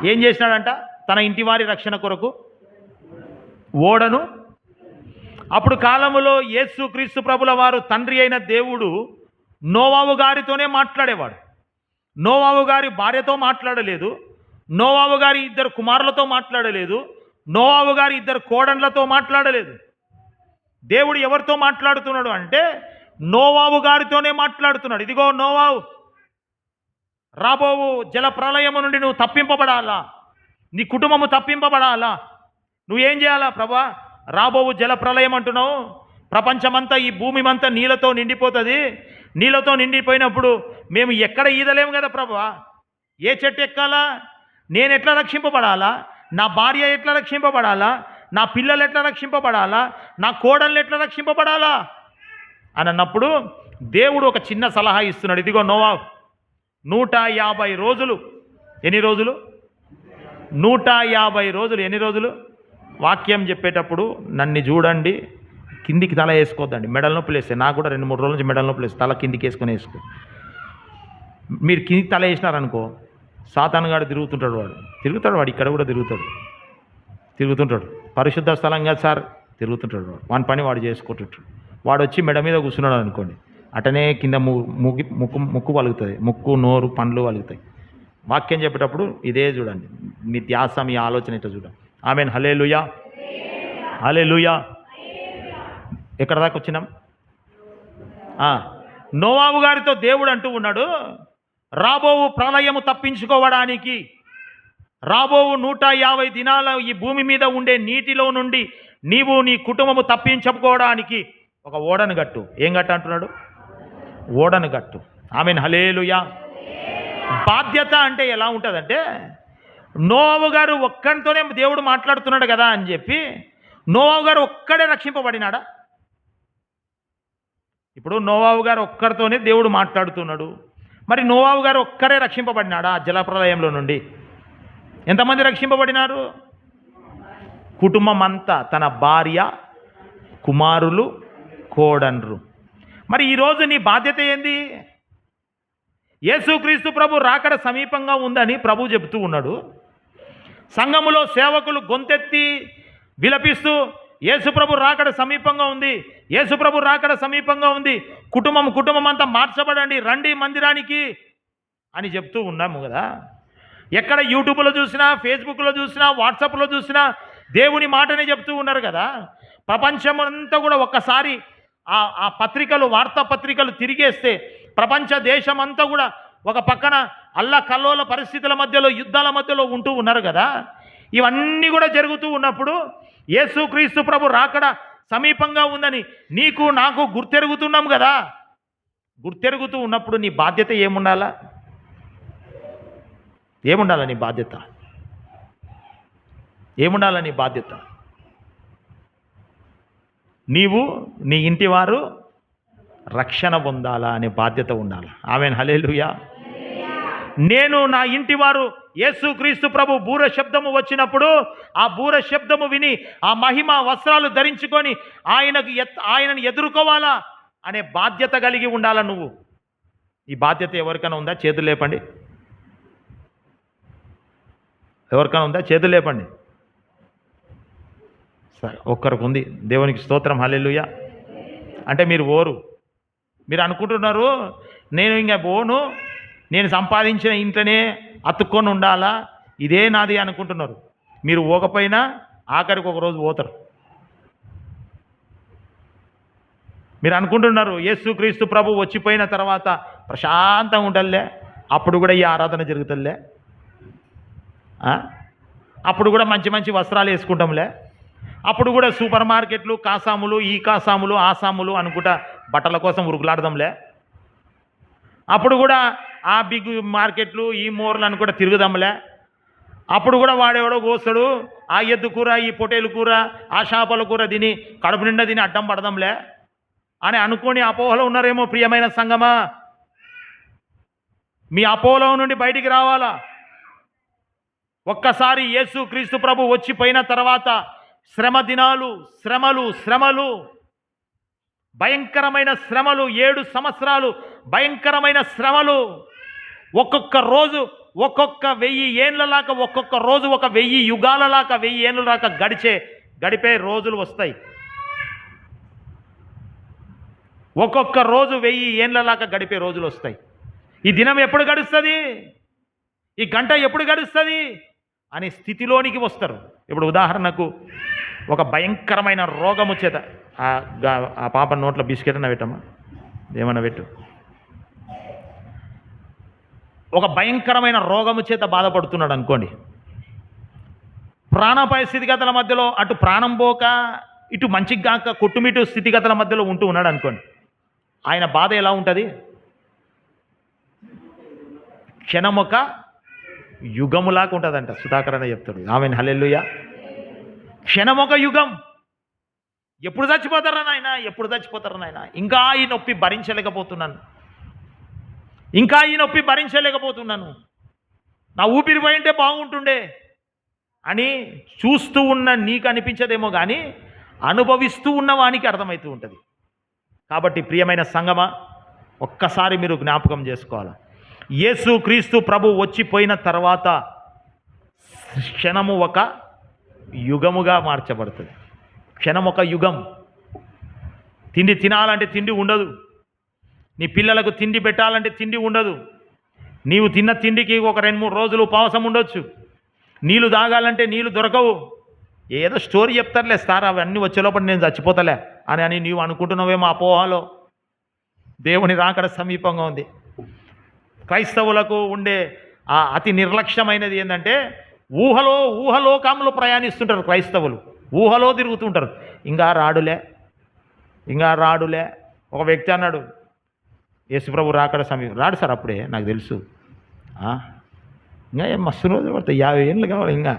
ఏం చేసినాడంట? తన ఇంటి వారి రక్షణ కొరకు ఓడను. అప్పుడు కాలములో యేసు క్రీస్తు ప్రభుల వారు తండ్రి అయిన దేవుడు నోవాహు గారితోనే మాట్లాడేవాడు. నోవాహు గారి భార్యతో మాట్లాడలేదు, నోవాహు గారి 2 కుమారులతో మాట్లాడలేదు, నోవాహు గారి 2 కోడన్లతో మాట్లాడలేదు. దేవుడు ఎవరితో మాట్లాడుతున్నాడు అంటే నోవాహు గారితోనే మాట్లాడుతున్నాడు. ఇదిగో నోవాహు, రాబోవు జల ప్రళయము నుండి నువ్వు తప్పింపబడాలా, నీ కుటుంబము తప్పింపబడాలా. నువ్వేం చేయాలా? ప్రభా, రాబోవు జల ప్రళయం అంటున్నావు, ప్రపంచమంతా ఈ భూమి అంతా నీళ్ళతో నిండిపోతుంది. నీళ్ళతో నిండిపోయినప్పుడు మేము ఎక్కడ ఈదలేము కదా ప్రభా. ఏ చెట్టు ఎక్కాలా? నేను ఎట్లా రక్షింపబడాలా? నా భార్య ఎట్లా రక్షింపబడాలా? నా పిల్లలు ఎట్లా రక్షింపబడాలా? నా కోడళ్ళు ఎట్లా రక్షింపబడాలా అని అన్నప్పుడు దేవుడు ఒక చిన్న సలహా ఇస్తున్నాడు. ఇదిగో నోవాహు, 150 రోజులు. ఎన్ని రోజులు? 150 రోజులు. ఎన్ని రోజులు? వాక్యం చెప్పేటప్పుడు నన్ను చూడండి, కిందికి తల వేసుకోవద్దండి. మెడల నొప్పులు వేస్తాయి. నాకు కూడా 2-3 రోజుల నుంచి మెడల నొప్పులు వేస్తాయి. తల కిందికి వేసుకొని వేసుకో. మీరు కిందికి తల వేసినారనుకో, సాతానుగాడు తిరుగుతుంటాడు. వాడు ఇక్కడ కూడా తిరుగుతుంటాడు. పరిశుద్ధ స్థలంగా సార్ తిరుగుతుంటాడు. వాని పని వాడు చేసుకుంటుంటాడు. వాడు వచ్చి మెడ మీద కూర్చున్నాడు అనుకోండి, అటనే కింద ముక్కు పలుకుతుంది, ముక్కు నోరు పండ్లు పలుకుతాయి. వాక్యం చెప్పేటప్పుడు ఇదే చూడండి, మీ ధ్యాస మీ ఆలోచన ఇట్లా చూడండి. ఆమెన్. హల్లెలూయా, హల్లెలూయా. ఎక్కడ దాకా వచ్చినాం? నోవాహు గారితో దేవుడు అంటూ ఉన్నాడు, రాబోవు ప్రళయము తప్పించుకోవడానికి, రాబోవు 150 దినాల ఈ భూమి మీద ఉండే నీటిలో నుండి నీవు నీ కుటుంబము తప్పించుకోవడానికి ఒక ఓడను గట్టు. ఏం గట్టు అంటున్నాడు? ఓడను గట్టు. ఆమెన్. హల్లెలూయా. బాధ్యత అంటే ఎలా ఉంటుందంటే, నోవాహు గారు ఒక్కడితోనే దేవుడు మాట్లాడుతున్నాడు కదా అని చెప్పి నోవాహు గారు ఒక్కడే రక్షింపబడినాడా? ఇప్పుడు నోవాహు గారు ఒక్కడితోనే దేవుడు మాట్లాడుతున్నాడు. మరి నోవాహు గారు ఒక్కరే రక్షింపబడినాడా జలప్రలయంలో నుండి? ఎంతమంది రక్షింపబడినారు? కుటుంబం అంతా, తన భార్య, కుమారులు, కోడన్రు. మరి ఈరోజు నీ బాధ్యత ఏంది? యేసుక్రీస్తు ప్రభు రాకడ సమీపంగా ఉందని ప్రభు చెబుతూ ఉన్నాడు. సంఘములో సేవకులు గొంతెత్తి విలపిస్తూ యేసుప్రభు రాకడ సమీపంగా ఉంది, యేసుప్రభు రాకడ సమీపంగా ఉంది, కుటుంబం అంతా మార్చబడండి, రండి మందిరానికి. అని చెప్తూ ఉన్నాము కదా. ఎక్కడ యూట్యూబ్లో చూసినా, ఫేస్బుక్లో చూసినా, వాట్సాప్లో చూసినా దేవుని మాటనే చెప్తూ ఉన్నారు కదా. ప్రపంచమంతా కూడా ఒక్కసారి ఆ పత్రికలు, వార్తాపత్రికలు తిరిగేస్తే ప్రపంచ దేశమంతా కూడా ఒక పక్కన అల్లకల్లోల పరిస్థితుల మధ్యలో, యుద్ధాల మధ్యలో ఉంటూ ఉన్నారు కదా. ఇవన్నీ కూడా జరుగుతూ ఉన్నప్పుడు యేసుక్రీస్తు ప్రభు రాకడ సమీపంగా ఉందని నీకు నాకు గుర్తెరుగుతున్నాం కదా. గుర్తెరుగుతూ ఉన్నప్పుడు నీ బాధ్యత ఏముండాలా? ఏముండాలా నీ బాధ్యత? ఏముండాలా నీ బాధ్యత? నీవు నీ ఇంటి వారు రక్షణ పొందాలా అనే బాధ్యత ఉండాలి. ఆమేన్, హల్లెలూయా. నేను నా ఇంటి వారు యేసుక్రీస్తు ప్రభు బూర శబ్దము వచ్చినప్పుడు ఆ బూర శబ్దము విని ఆ మహిమ వస్త్రాలు ధరించుకొని ఆయనను ఎదుర్కోవాలా అనే బాధ్యత కలిగి ఉండాలా నువ్వు. ఈ బాధ్యత ఎవరికైనా ఉందా? చేతులు లేపండి. ఎవరికైనా ఉందా? చేతులు లేపండి. సరే, ఒక్కరికి ఉంది. దేవునికి స్తోత్రం, హల్లెలూయా. అంటే మీరు అనుకుంటున్నారు నేను ఇంకా పోను, నేను సంపాదించిన ఇంట్లోనే అతుక్కొని ఉండాలా, ఇదే నాది అనుకుంటున్నారు. మీరు పోకపోయినా ఆఖరికి ఒకరోజు పోతారు. మీరు అనుకుంటున్నారు యేసుక్రీస్తు ప్రభు వచ్చిపోయిన తర్వాత ప్రశాంతంగా ఉంటలే, అప్పుడు కూడా ఈ ఆరాధన జరుగుతుందిలే, అప్పుడు కూడా మంచి మంచి వస్త్రాలు వేసుకుంటాంలే, అప్పుడు కూడా సూపర్ మార్కెట్లు, కాసాములు, ఈ కాసాములు, ఆసాములు అనుకుంటా బట్టల కోసం ఉరుకులాడదాంలే, అప్పుడు కూడా ఆ బిగ్ మార్కెట్లు, ఈ మోర్లు అని కూడా తిరుగుదాంలే, అప్పుడు కూడా వాడెవడో కోస్తాడు ఆ ఎద్దు కూర, ఈ పొటేలు కూర, ఆ చేపల కూర తిని కడుపు నిండా తిని అడ్డం పడదాంలే అని అనుకొని అపోహలో ఉన్నారేమో. ప్రియమైన సంగమా, మీ అపోహలో నుండి బయటికి రావాలా. ఒక్కసారి యేసుక్రీస్తు ప్రభు వచ్చిపోయిన తర్వాత శ్రమ దినాలు, శ్రమలు, భయంకరమైన శ్రమలు, 7 సంవత్సరాలు భయంకరమైన శ్రమలు, ఒక్కొక్క రోజు ఒక్కొక్క 1000 ఏండ్లలాగా, ఒక్కొక్క రోజు ఒక 1000 యుగాలలాగా, 1000 ఏండ్లలాగా గడిపే రోజులు వస్తాయి. ఒక్కొక్క రోజు 1000 ఏండ్లలాగా గడిపే రోజులు వస్తాయి. ఈ దినం ఎప్పుడు గడుస్తుంది, ఈ గంట ఎప్పుడు గడుస్తుంది అనే స్థితిలోనికి వస్తారు. ఇప్పుడు ఉదాహరణకు ఒక భయంకరమైన రోగము చేత ఆ పాప నోట్లో బిస్కెట్ అన్న పెట్టమ్మా, ఏమన్నా పెట్టు. ఒక భయంకరమైన రోగము చేత బాధపడుతున్నాడు అనుకోండి. ప్రాణాపాయ స్థితిగతుల మధ్యలో అటు ప్రాణం పోక ఇటు మంచిగాక కొట్టుమిటు స్థితిగతుల మధ్యలో ఉంటూ ఉన్నాడు అనుకోండి. ఆయన బాధ ఎలా ఉంటుంది? క్షణమొక యుగములాగా ఉంటుందంట. సుధాకర్ అనే చెప్తాడు. ఆమెన్, హల్లెలూయా. క్షణమొక యుగం. ఎప్పుడు చచ్చిపోతారా నాయన, ఎప్పుడు చచ్చిపోతారా నాయన, ఇంకా ఈ నొప్పి భరించలేకపోతున్నాను, ఇంకా ఈ నొప్పి భరించలేకపోతున్నాను, నా ఊపిరి పోయింటే బాగుంటుండే అని చూస్తూ ఉన్న నీకు అనిపించదేమో కానీ అనుభవిస్తూ ఉన్న వానికి అర్థమవుతూ ఉంటుంది. కాబట్టి ప్రియమైన సంగమా, ఒక్కసారి మీరు జ్ఞాపకం చేసుకోవాలి. యేసుక్రీస్తు ప్రభు వచ్చిపోయిన తర్వాత క్షణము ఒక యుగముగా మార్చబడుతుంది. క్షణం ఒక యుగం. తిండి తినాలంటే తిండి ఉండదు, నీ పిల్లలకు తిండి పెట్టాలంటే తిండి ఉండదు, నీవు తిన్న తిండికి ఒక 2-3 రోజులు ఉపవాసం ఉండొచ్చు, నీళ్ళు తాగాలంటే నీళ్ళు దొరకవు. ఏదో స్టోరీ చెప్తారులే సార్, అవన్నీ వచ్చేలోపల నేను చచ్చిపోతలే అని నీవు అనుకుంటున్నావేమో అపోహలో. దేవుని రాకడ సమీపంగా ఉంది. క్రైస్తవులకు ఉండే ఆ అతి నిర్లక్ష్యమైనది ఏంటంటే ఊహలోకంలో ప్రయాణిస్తుంటారు క్రైస్తవులు, ఊహలో తిరుగుతుంటారు. ఇంకా రాడులే. ఒక వ్యక్తి అన్నాడు, యేసుప్రభు రాకడ సమీపం రాడు సార్, అప్పుడే నాకు తెలుసు, ఇంకా ఏం మస్తు రోజులు పడతాయి, 50 ఏళ్ళు కావాలి, ఇంకా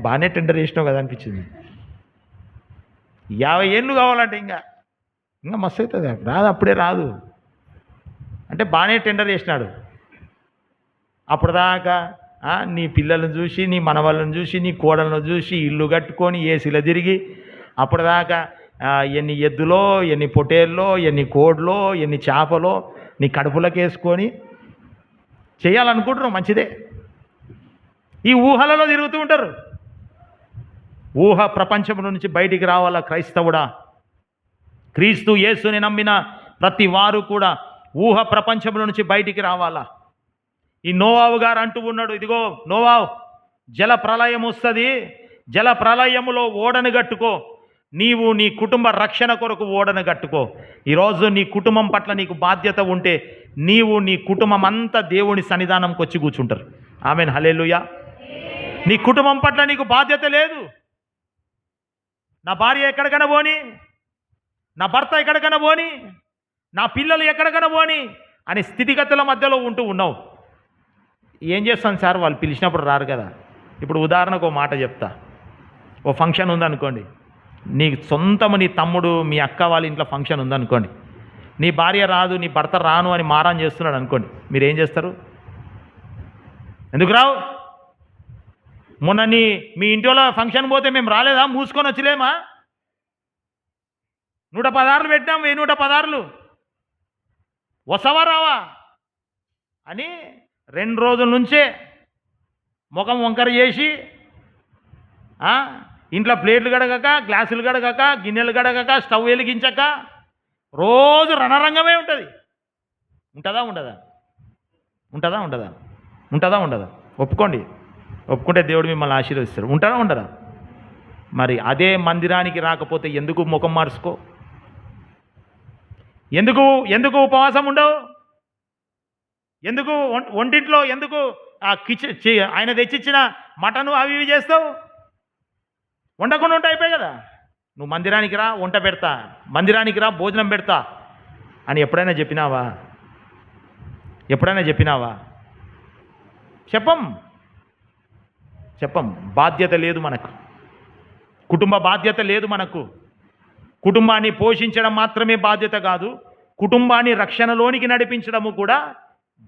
బాగానే టెండర్ చేసినావు కదా అనిపించింది. 50 ఏళ్ళు కావాలంటే ఇంకా మస్తు అవుతుంది, రాదు, అప్పుడే రాదు అంటే బాగానే టెండర్ చేసినాడు. అప్పుడు దాకా నీ పిల్లలను చూసి, నీ మనవాళ్ళను చూసి, నీ కోడలను చూసి, ఇల్లు కట్టుకొని ఏసీలో తిరిగి, అప్పటిదాకా ఎన్ని ఎద్దులో, ఎన్ని పొటేల్లో, ఎన్ని కోడ్లో, ఎన్ని చేపలో నీ కడుపులోకి వేసుకొని చేయాలనుకుంటున్నావు, మంచిదే. ఈ ఊహలలో తిరుగుతూ ఉంటారు. ఊహ ప్రపంచం నుంచి బయటికి రావాలా క్రైస్తవుడా. క్రీస్తు యేసుని నమ్మిన ప్రతి వారు కూడా ఊహ ప్రపంచం నుంచి బయటికి రావాలా. ఈ నోవావు గారు అంటూ ఉన్నాడు, ఇదిగో నోవావు, జల ప్రళయం వస్తుంది, జల ప్రళయములో ఓడను కట్టుకో, నీవు నీ కుటుంబ రక్షణ కొరకు ఓడను కట్టుకో. ఈరోజు నీ కుటుంబం పట్ల నీకు బాధ్యత ఉంటే నీవు నీ కుటుంబం అంతా దేవుని సన్నిధానంకి వచ్చి కూర్చుంటారు. ఆమేన్, హల్లెలూయా. నీ కుటుంబం పట్ల నీకు బాధ్యత లేదు. నా భార్య ఎక్కడికైనా పోని, నా భర్త ఎక్కడికైనా పోని, నా పిల్లలు ఎక్కడికైనా పోని అనే స్థితిగతుల మధ్యలో ఉంటూ ఉన్నావు. ఏం చేస్తాను సార్, వాళ్ళు పిలిచినప్పుడు రారు కదా. ఇప్పుడు ఉదాహరణకు ఓ మాట చెప్తా. ఓ ఫంక్షన్ ఉందనుకోండి, నీ సొంతము నీ తమ్ముడు మీ అక్క వాళ్ళ ఇంట్లో ఫంక్షన్ ఉందనుకోండి, నీ భార్య రాదు, నీ భర్త రాను అని మారం చేస్తున్నాడు అనుకోండి, మీరు ఏం చేస్తారు? ఎందుకు రావు? మొన్న మీ ఇంటిలో ఫంక్షన్ పోతే మేము రాలేదా? మూసుకొని వచ్చలేమా? 116 పెట్టాం, 116 వసవా రావా అని 2 రోజుల నుంచే ముఖం వంకర చేసి ఇంట్లో ప్లేట్లు గడగక, గ్లాసులు గడగక, గిన్నెలు గడగక, స్టవ్ వెలిగించక రోజు రణరంగమే ఉంటుంది. ఉంటుందా ఉండదా? ఉంటుందా ఉండదా? ఉంటుందా ఉండదా? ఒప్పుకోండి. ఒప్పుకుంటే దేవుడు మిమ్మల్ని ఆశీర్వదిస్తాడు. ఉంటారా ఉండరా? మరి అదే మందిరానికి రాకపోతే ఎందుకు ముఖం మార్చుకో? ఎందుకు ఉపవాసం ఉండవు? ఎందుకు వంటింట్లో ఎందుకు ఆయన తెచ్చిచ్చిన మటను అవి ఇవి చేస్తావు? వండకుండా ఉంటే అయిపోయి కదా. నువ్వు మందిరానికి రా, వంట పెడతా, మందిరానికి రా, భోజనం పెడతా అని ఎప్పుడైనా చెప్పినావా? ఎప్పుడైనా చెప్పినావా? చెప్పం. బాధ్యత లేదు మనకు, కుటుంబ బాధ్యత లేదు మనకు. కుటుంబాన్ని పోషించడం మాత్రమే బాధ్యత కాదు, కుటుంబాన్ని రక్షణలోనికి నడిపించడము కూడా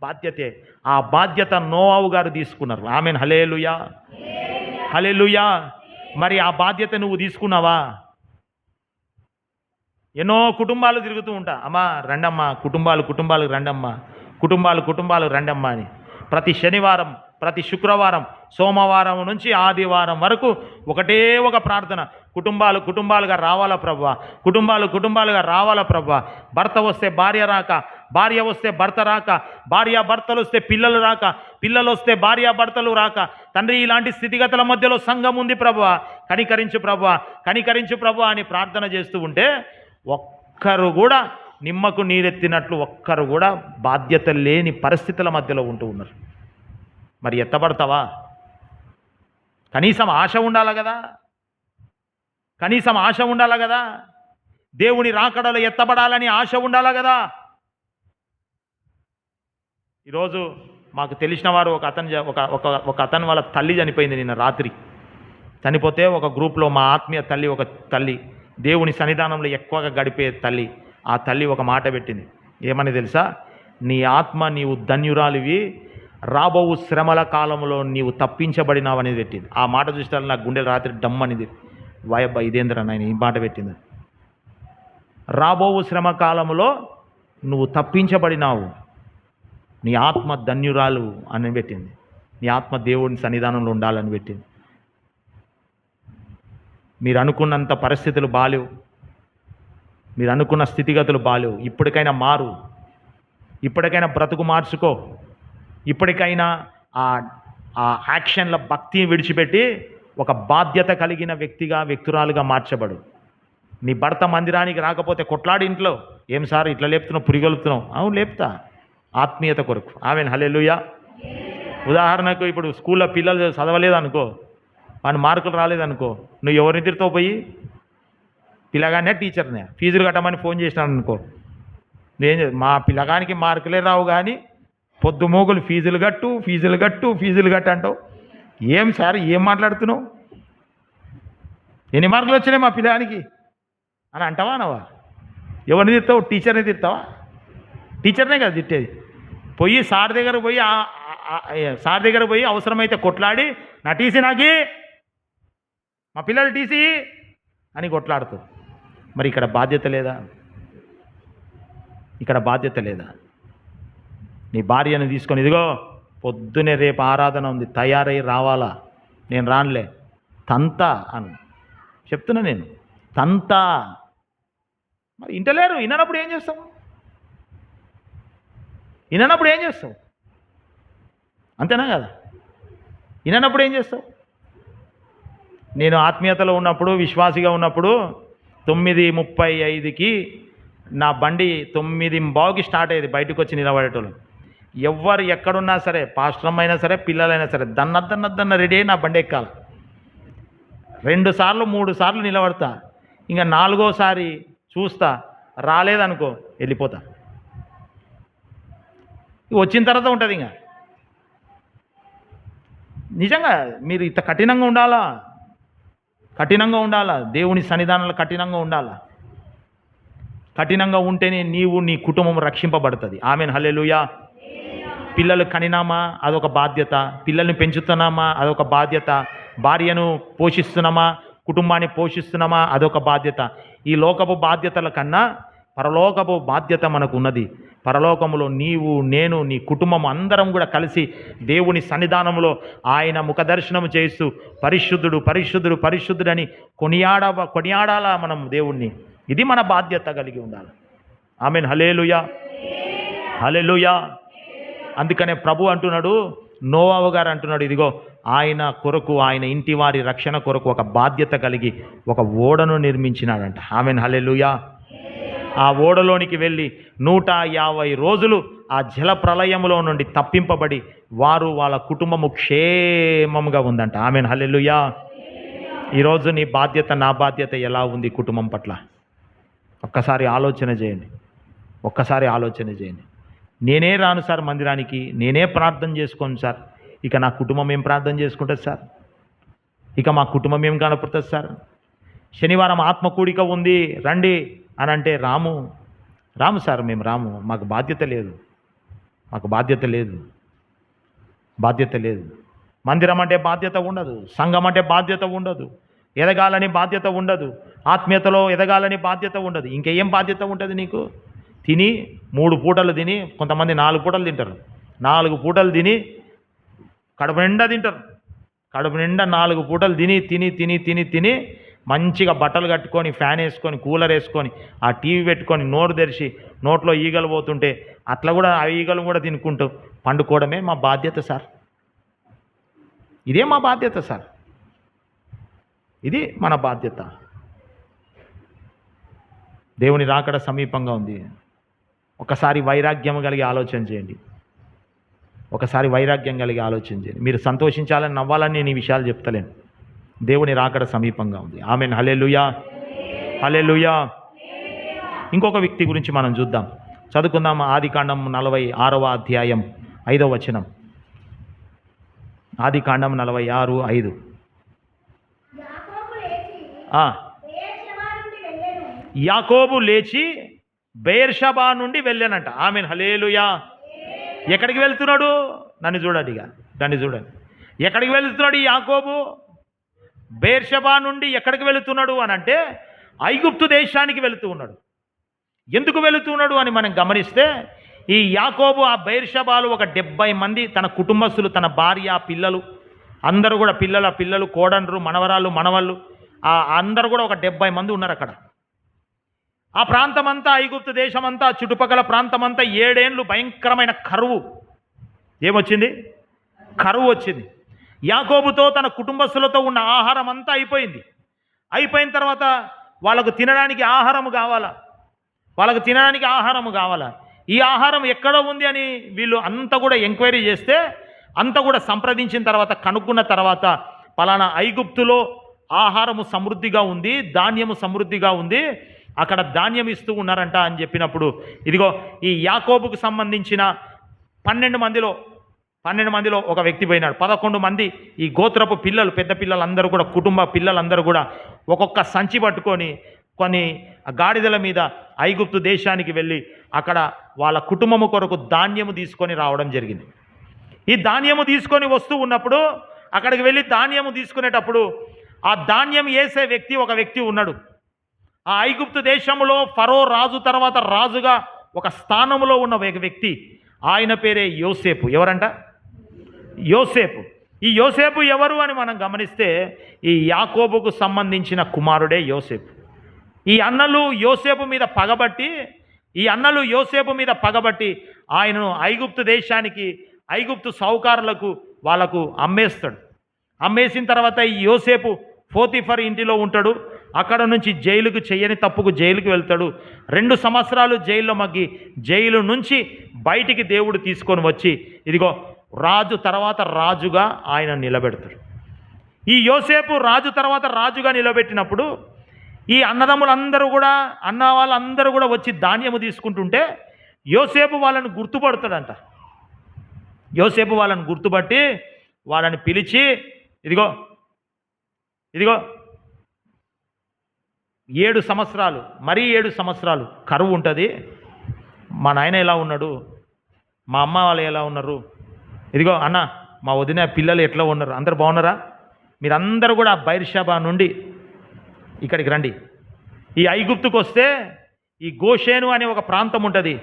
బాధ్యతే. ఆ బాధ్యత నోవాహు గారు తీసుకున్నారు. ఆమేన్, హల్లెలూయా, హల్లెలూయా. మరి ఆ బాధ్యత నువ్వు తీసుకున్నావా? ఎన్నో కుటుంబాలు తిరుగుతూ ఉంటా, అమ్మా రండమ్మా, కుటుంబాలు రండమ్మా, కుటుంబాలు రండమ్మా అని. ప్రతి శనివారం, ప్రతి శుక్రవారం, సోమవారం నుంచి ఆదివారం వరకు ఒకటే ఒక ప్రార్థన, కుటుంబాలుగా రావాలా ప్రభువా, కుటుంబాలుగా రావాలా ప్రభువా. భర్త వస్తే భార్య రాక, భార్య వస్తే భర్త రాక, భార్యాభర్తలు వస్తే పిల్లలు రాక, పిల్లలు వస్తే భార్యాభర్తలు రాక, తండ్రి ఇలాంటి స్థితిగతుల మధ్యలో సంఘం ఉంది ప్రభువా, కనికరించు ప్రభువా అని ప్రార్థన చేస్తూ ఉంటే ఒక్కరు కూడా నిమ్మకు నీరెత్తినట్లు ఒక్కరు కూడా బాధ్యత లేని పరిస్థితుల మధ్యలో ఉంటూ ఉన్నారు. మరి ఎత్తబడతావా? కనీసం ఆశ ఉండాలా కదా. దేవుని రాకడలో ఎత్తబడాలని ఆశ ఉండాలా కదా. ఈరోజు మాకు తెలిసిన వారు ఒక అతను వాళ్ళ తల్లి చనిపోయింది నిన్న రాత్రి. చనిపోతే ఒక గ్రూప్లో మా ఆత్మీయ తల్లి, ఒక తల్లి, దేవుని సన్నిధానంలో ఎక్కువగా గడిపే తల్లి, ఆ తల్లి ఒక మాట పెట్టింది. ఏమని తెలుసా? నీ ఆత్మ నీవు ధన్యురాలివి, రాబో శ్రమల కాలంలో నీవు తప్పించబడినావనేది పెట్టింది. ఆ మాట చూస్తే నాకు గుండెలు రాత్రి డమ్ అనేది, వాయబ్బా ఇదేంద్ర నాయన ఈ మాట పెట్టింది. రాబో శ్రమ కాలంలో నువ్వు తప్పించబడినావు, నీ ఆత్మ ధన్యురాలు అని పెట్టింది. నీ ఆత్మ దేవుని సన్నిధానంలో ఉండాలని పెట్టింది. మీరు అనుకున్నంత పరిస్థితులు బాలేవు, మీరు అనుకున్న స్థితిగతులు బాలేవు. ఇప్పటికైనా మారు, ఇప్పటికైనా బ్రతుకు మార్చుకో, ఇప్పటికైనా ఆ యాక్షన్ల భక్తిని విడిచిపెట్టి ఒక బాధ్యత కలిగిన వ్యక్తురాలుగా మార్చబడు. నీ భర్త మందిరానికి రాకపోతే కొట్లాడి ఇంట్లో, ఏం సార్ ఇట్లా లేపుతున్నావు, పురిగొలుపుతున్నావు? అవును లేపుతా, ఆత్మీయత కొరకు. ఆమేన్, హల్లెలూయా. ఉదాహరణకు ఇప్పుడు స్కూల్లో పిల్లలు చదవలేదనుకో, వాని మార్కులు రాలేదనుకో, నువ్వు ఎవరిని తిరుతావు? పోయి పిల్లగానే టీచర్నే ఫీజులు కట్టమని ఫోన్ చేసినాను అనుకో, నేను మా పిల్లగానికి మార్కులే రావు కానీ పొద్దు మోగులు ఫీజులు కట్టు అంటావు. ఏం సార్ ఏం మాట్లాడుతున్నావు? ఎన్ని మార్కులు వచ్చినాయి మా పిల్లగానికి అని అంటావా అనవా? ఎవరిని తిడతావు? టీచర్ని తిడతావా? టీచర్నే కదా తిట్టేది. పోయి సార్ దగ్గర పోయి అవసరమైతే కొట్లాడి, నా టీసీ నాకి, మా పిల్లలు టీసీ అని కొట్లాడుతావు. మరి ఇక్కడ బాధ్యత లేదా? నీ భార్యను తీసుకొని, ఇదిగో పొద్దునే రేపు ఆరాధన ఉంది, తయారై రావాలా? నేను రానులే, తంతా అని చెప్తున్నా నేను, తంతా. మరి ఇంటలేరు, విననప్పుడు ఏం చేస్తావు? అంతేనా కదా? విననప్పుడు ఏం చేస్తావు? నేను ఆత్మీయతలో ఉన్నప్పుడు, విశ్వాసిగా ఉన్నప్పుడు 9:35కి నా బండి 9:15కి స్టార్ట్ అయ్యేది. బయటకు వచ్చి నిలబడేటోళ్ళు ఎవ్వరు ఎక్కడున్నా సరే, పాస్టర్ అయినా సరే, పిల్లలైనా సరే, దన్న రెడీ అయ్యి నా బండి ఎక్కాలి. 2 సార్లు 3 సార్లు నిలబడతా. ఇంకా 4వసారి చూస్తా, రాలేదనుకో వెళ్ళిపోతా. వచ్చిన తర్వాత ఉంటుంది. ఇంకా నిజంగా మీరు ఇంత కఠినంగా ఉండాలా, కఠినంగా ఉండాలా, దేవుని సన్నిధానంలో కఠినంగా ఉండాలా. కఠినంగా ఉంటేనే నీవు నీ కుటుంబం రక్షింపబడుతుంది. ఆమెన్, హల్లెలూయా. పిల్లలు కనినామా అదొక బాధ్యత, పిల్లల్ని పెంచుతున్నామా అదొక బాధ్యత, భార్యను పోషిస్తున్నామా, కుటుంబాన్ని పోషిస్తున్నామా అదొక బాధ్యత. ఈ లోకపు బాధ్యతల కన్నా పరలోకపు బాధ్యత మనకు ఉన్నది. పరలోకములో నీవు, నేను, నీ కుటుంబం అందరం కూడా కలిసి దేవుని సన్నిధానంలో ఆయన ముఖదర్శనం చేస్తూ పరిశుద్ధుడు పరిశుద్ధుడు పరిశుద్ధుడని కొనియాడాలా మనం దేవుణ్ణి. ఇది మన బాధ్యత కలిగి ఉండాలి. ఆమెన్, హల్లెలూయా, హల్లెలూయా. అందుకనే ప్రభు అంటున్నాడు, నోవాహు గారు అంటున్నాడు, ఇదిగో ఆయన కొరకు, ఆయన ఇంటి వారి రక్షణ కొరకు ఒక బాధ్యత కలిగి ఒక ఓడను నిర్మించినాడంట. ఆమెన్, హల్లెలూయా. ఆ ఓడలోనికి వెళ్ళి 150 రోజులు ఆ జల ప్రళయములో నుండి తప్పింపబడి వారు వాళ్ళ కుటుంబము క్షేమముగా ఉందంట. ఆమెన్, హల్లెలూయా. ఈరోజు నీ బాధ్యత, నా బాధ్యత ఎలా ఉంది కుటుంబం పట్ల? ఒక్కసారి ఆలోచన చేయండి, ఒక్కసారి ఆలోచన చేయండి. నేనే రాను సార్ మందిరానికి, నేనే ప్రార్థన చేసుకోను సార్, ఇక నా కుటుంబం ఏం ప్రార్థన చేసుకుంటుంది సార్? ఇక మా కుటుంబం ఏం కనపడుతుంది సార్? శనివారం ఆత్మకూడిక ఉంది రండి అని అంటే రాము సార్, మేము రాము, మాకు బాధ్యత లేదు, మాకు బాధ్యత లేదు, బాధ్యత లేదు. మందిరం అంటే బాధ్యత ఉండదు, సంఘం అంటే బాధ్యత ఉండదు, ఎదగాలని బాధ్యత ఉండదు, ఆత్మీయతలో ఎదగాలని బాధ్యత ఉండదు. ఇంకేం బాధ్యత ఉంటుంది నీకు? తిని 3 పూటలు తిని, కొంతమంది 4 పూటలు తింటారు, 4 పూటలు తిని కడుపు నిండా తింటారు, కడుపు నిండా 4 పూటలు తిని తిని తిని తిని తిని మంచిగా బట్టలు కట్టుకొని, ఫ్యాన్ వేసుకొని, కూలర్ వేసుకొని, ఆ టీవీ పెట్టుకొని, నోరు తెరిచి నోట్లో ఈగలు పోతుంటే అట్లా కూడా ఆ ఈగలు కూడా తినుకుంటూ పండుకోవడమే మా బాధ్యత సార్. ఇదే మా బాధ్యత సార్, ఇది మన బాధ్యత. దేవుని రాకడ సమీపంగా ఉంది. ఒకసారి వైరాగ్యం కలిగి ఆలోచన చేయండి, ఒకసారి వైరాగ్యం కలిగి ఆలోచన చేయండి. మీరు సంతోషించాలని, నవ్వాలని నేను ఈ విషయాలు చెప్తలేను. దేవుని రాకడ సమీపంగా ఉంది. ఆమెన్, హల్లెలూయా, హల్లెలూయా. ఇంకొక వ్యక్తి గురించి మనం చూద్దాం, చదువుకుందాం. ఆదికాండం 46వ అధ్యాయం 5వ వచనం. ఆదికాండం 46:5. యాకోబు లేచి బెయేర్షెబా నుండి వెళ్ళానంట. ఆమెన్, హల్లెలూయా. ఎక్కడికి వెళ్తున్నాడు? నన్ను చూడండి, ఇక నన్ను చూడండి. ఎక్కడికి వెళ్తున్నాడు ఈ యాకోబు? బెయేర్షెబా నుండి ఎక్కడికి వెళుతున్నాడు అని అంటే ఐగుప్తు దేశానికి వెళుతూ ఉన్నాడు. ఎందుకు వెళుతున్నాడు అని మనం గమనిస్తే, ఈ యాకోబు ఆ బెయేర్షెబాలో ఒక 70 మంది తన కుటుంబస్తులు, తన భార్య, పిల్లలు అందరూ కూడా, పిల్లలు కోడండ్రు, మనవరాళ్ళు, మనవళ్ళు అందరూ కూడా ఒక 70 మంది ఉన్నారు అక్కడ. ఆ ప్రాంతమంతా, ఐగుప్తు దేశమంతా, చుట్టుపక్కల ప్రాంతమంతా 7 ఏళ్ళు భయంకరమైన కరువు. ఏమొచ్చింది? కరువు వచ్చింది. యాకోబుతో తన కుటుంబస్తులతో ఉన్న ఆహారం అంతా అయిపోయింది. అయిపోయిన తర్వాత వాళ్ళకు తినడానికి ఆహారం కావాలా, వాళ్ళకు తినడానికి ఆహారం కావాలా. ఈ ఆహారం ఎక్కడ ఉంది అని వీళ్ళు అంతా కూడా ఎంక్వైరీ చేస్తే, అంతా కూడా సంప్రదించిన తర్వాత, కనుక్కున్న తర్వాత, పలానా ఐగుప్తులో ఆహారము సమృద్ధిగా ఉంది, ధాన్యము సమృద్ధిగా ఉంది, అక్కడ ధాన్యం ఇస్తూ ఉన్నారంట అని చెప్పినప్పుడు, ఇదిగో ఈ యాకోబుకు సంబంధించిన 12 మందిలో ఒక వ్యక్తి పోయినాడు. 11 మంది ఈ గోత్రపు పిల్లలు, పెద్ద పిల్లలందరూ కూడా, కుటుంబ పిల్లలందరూ కూడా ఒక్కొక్క సంచి పట్టుకొని కొన్ని గాడిదల మీద ఐగుప్తు దేశానికి వెళ్ళి అక్కడ వాళ్ళ కుటుంబము కొరకు ధాన్యము తీసుకొని రావడం జరిగింది. ఈ ధాన్యము తీసుకొని వస్తూ ఉన్నప్పుడు, అక్కడికి వెళ్ళి ధాన్యము తీసుకునేటప్పుడు ఆ ధాన్యం వేసే వ్యక్తి, ఒక వ్యక్తి ఉన్నాడు. ఆ ఐగుప్తు దేశంలో ఫరో రాజు తర్వాత రాజుగా ఒక స్థానంలో ఉన్న ఒక వ్యక్తి, ఆయన పేరే యోసేపు. ఎవరంట? యోసేపు. ఈ యోసేపు ఎవరు అని మనం గమనిస్తే, ఈ యాకోబుకు సంబంధించిన కుమారుడే యోసేపు. ఈ అన్నలు యోసేపు మీద పగబట్టి ఆయనను ఐగుప్తు దేశానికి ఐగుప్తు సావుకారులకు వాళ్ళకు అమ్మేస్తాడు. అమ్మేసిన తర్వాత ఈ యోసేపు పోతీఫర్ ఇంటిలో ఉంటాడు. అక్కడ నుంచి జైలుకు చేయని తప్పుకు జైలుకు వెళ్తాడు. 2 సంవత్సరాలు జైల్లో మగ్గి జైలు నుంచి బయటికి దేవుడు తీసుకొని వచ్చి ఇదిగో రాజు తర్వాత రాజుగా ఆయన నిలబెడతాడు. ఈ యోసేపు రాజు తర్వాత రాజుగా నిలబెట్టినప్పుడు ఈ అన్నదమ్ములందరూ కూడా అన్న వాళ్ళందరూ కూడా వచ్చి ధాన్యము తీసుకుంటుంటే యోసేపు వాళ్ళని గుర్తుపడతాడంట. యోసేపు వాళ్ళని గుర్తుపట్టి వాళ్ళని పిలిచి ఇదిగో 7 సంవత్సరాలు, మరీ 7 సంవత్సరాలు కరువు ఉంటుంది. మా నాయన ఎలా ఉన్నాడు, మా అమ్మ వాళ్ళు ఎలా ఉన్నారు, ఇదిగో అన్న మా వదిన పిల్లలు ఎట్లా ఉన్నారు, అందరు బాగున్నారా, మీరందరూ కూడా బైర్షాబా నుండి ఇక్కడికి రండి. ఈ ఐగుప్తుకు వస్తే ఈ గోషేను అనే ఒక ప్రాంతం ఉంటుంది.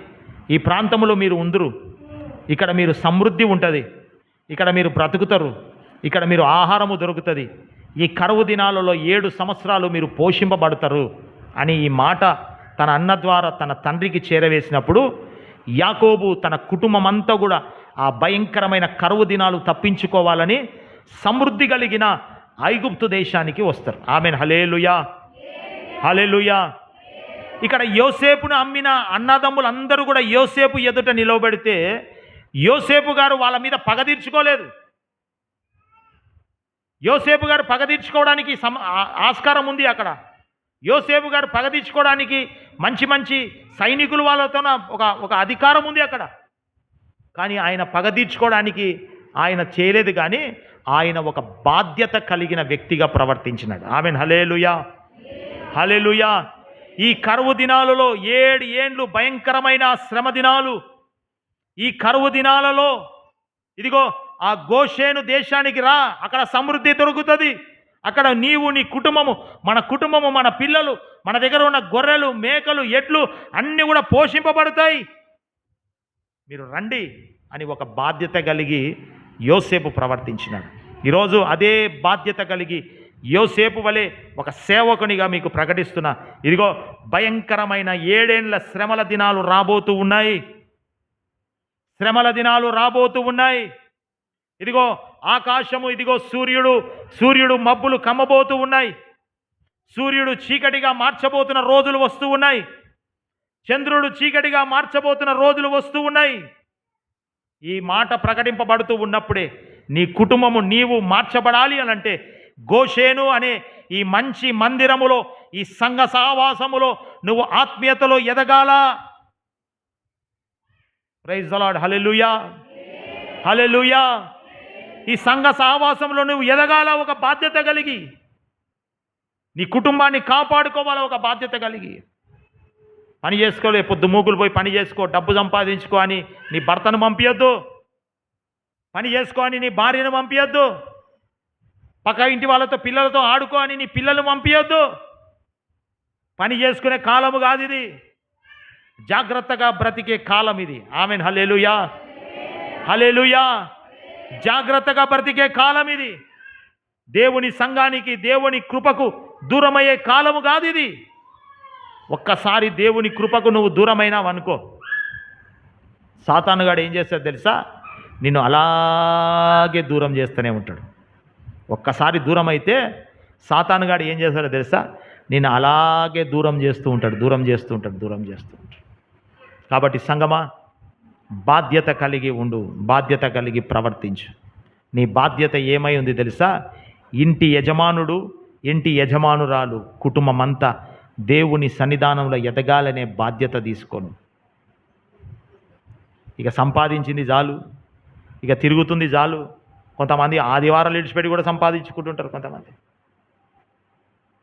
ఈ ప్రాంతంలో మీరు ఉందురు. ఇక్కడ మీరు సమృద్ధి ఉంటుంది, ఇక్కడ మీరు బ్రతుకుతారు, ఇక్కడ మీరు ఆహారము దొరుకుతుంది. ఈ కరువు దినాలలో 7 సంవత్సరాలు మీరు పోషింపబడతారు అని ఈ మాట తన అన్న ద్వారా తన తండ్రికి చేరవేసినప్పుడు యాకోబు తన కుటుంబం అంతా కూడా ఆ భయంకరమైన కరువు దినాలు తప్పించుకోవాలని సమృద్ధి కలిగిన ఐగుప్తు దేశానికి వస్తారు. ఆమెన్. హల్లెలూయా, హల్లెలూయా. ఇక్కడ యోసేపును అమ్మిన అన్నదమ్ములందరూ కూడా యోసేపు ఎదుట నిలవబెడితే యోసేపు గారు వాళ్ళ మీద పగ తీర్చుకోలేదు. యోసేపు గారు పగ తీర్చుకోవడానికి ఆస్కారం ఉంది. అక్కడ యోసేపు గారు పగ తీర్చుకోవడానికి మంచి మంచి సైనికులు వాళ్ళతో ఒక అధికారం ఉంది అక్కడ. కానీ ఆయన పగ తీర్చుకోవడానికి ఆయన చేయలేదు. కానీ ఆయన ఒక బాధ్యత కలిగిన వ్యక్తిగా ప్రవర్తించినాడు. ఆమెన్. హల్లెలూయా, హల్లెలూయా. ఈ కరువు దినాలలో 7 ఏండ్లు భయంకరమైన శ్రమ దినాలు. ఈ కరువు దినాలలో ఇదిగో ఆ గోషేను దేశానికి రా, అక్కడ సమృద్ధి దొరుకుతుంది. అక్కడ నీవు నీ కుటుంబము, మన కుటుంబము, మన పిల్లలు, మన దగ్గర ఉన్న గొర్రెలు, మేకలు, ఎడ్లు అన్నీ కూడా పోషింపబడతాయి, మీరు రండి అని ఒక బాధ్యత కలిగి యోసేపు ప్రవర్తించినాడు. ఈరోజు అదే బాధ్యత కలిగి యోసేపు వలె ఒక సేవకునిగా మీకు ప్రకటిస్తున్నా. ఇదిగో భయంకరమైన 7 ఏండ్ల శ్రమల దినాలు రాబోతూ ఉన్నాయి. శ్రమల దినాలు రాబోతూ ఉన్నాయి. ఇదిగో ఆకాశము, ఇదిగో సూర్యుడు మబ్బులు కమ్మబోతూ ఉన్నాయి. సూర్యుడు చీకటిగా మార్చబోతున్న రోజులు వస్తూ ఉన్నాయి. చంద్రుడు చీకటిగా మార్చబోతున్న రోజులు వస్తూ ఉన్నాయి. ఈ మాట ప్రకటింపబడుతూ ఉన్నప్పుడే నీ కుటుంబము, నీవు మార్చబడాలి అనంటే గోషేను అనే ఈ మంచి మందిరములో, ఈ సంఘ సహవాసములో నువ్వు ఆత్మీయతలో ఎదగాల. Praise the lord. Hallelujah, hallelujah. ఈ సంఘ సహవాసంలో నువ్వు ఎదగాల ఒక బాధ్యత కలిగి. నీ కుటుంబాన్ని కాపాడుకోవాలా ఒక బాధ్యత కలిగి. పని చేసుకోలే, పొద్దు మూకులు పోయి పని చేసుకో, డబ్బు సంపాదించుకో అని నీ భర్తను పంపించొద్దు. పని చేసుకో అని నీ భార్యను పంపించొద్దు. పక్క ఇంటి వాళ్ళతో పిల్లలతో ఆడుకో అని నీ పిల్లలు పంపించొద్దు. పని చేసుకునే కాలము కాదు ఇది. జాగ్రత్తగా బ్రతికే కాలం ఇది. ఆమెన్. హల్లెలూయా, హల్లెలూయా. జాగ్రత్తగా బ్రతికే కాలం ఇది. దేవుని సంఘానికి, దేవుని కృపకు దూరమయ్యే కాలము కాదు ఇది. ఒక్కసారి దేవుని కృపకు నువ్వు దూరమైనావు అనుకో, సాతానుగాడు ఏం చేస్తాడు తెలుసా? నిన్ను అలాగే దూరం చేస్తూనే ఉంటాడు. ఒక్కసారి దూరం అయితే సాతానుగాడు ఏం చేస్తాడో తెలుసా? నిన్ను అలాగే దూరం చేస్తూ ఉంటాడు. కాబట్టి సంగమా, బాధ్యత కలిగి ఉండు, బాధ్యత కలిగి ప్రవర్తించు. నీ బాధ్యత ఏమై ఉంది తెలుసా? ఇంటి యజమానుడు, ఇంటి యజమానురాలు, కుటుంబమంతా దేవుని సన్నిధానంలో ఎదగాలనే బాధ్యత తీసుకోను. ఇక సంపాదించింది చాలు, ఇక తిరుగుతుంది చాలు. కొంతమంది ఆదివారాలు విడిచిపెట్టి కూడా సంపాదించుకుంటుంటారు. కొంతమంది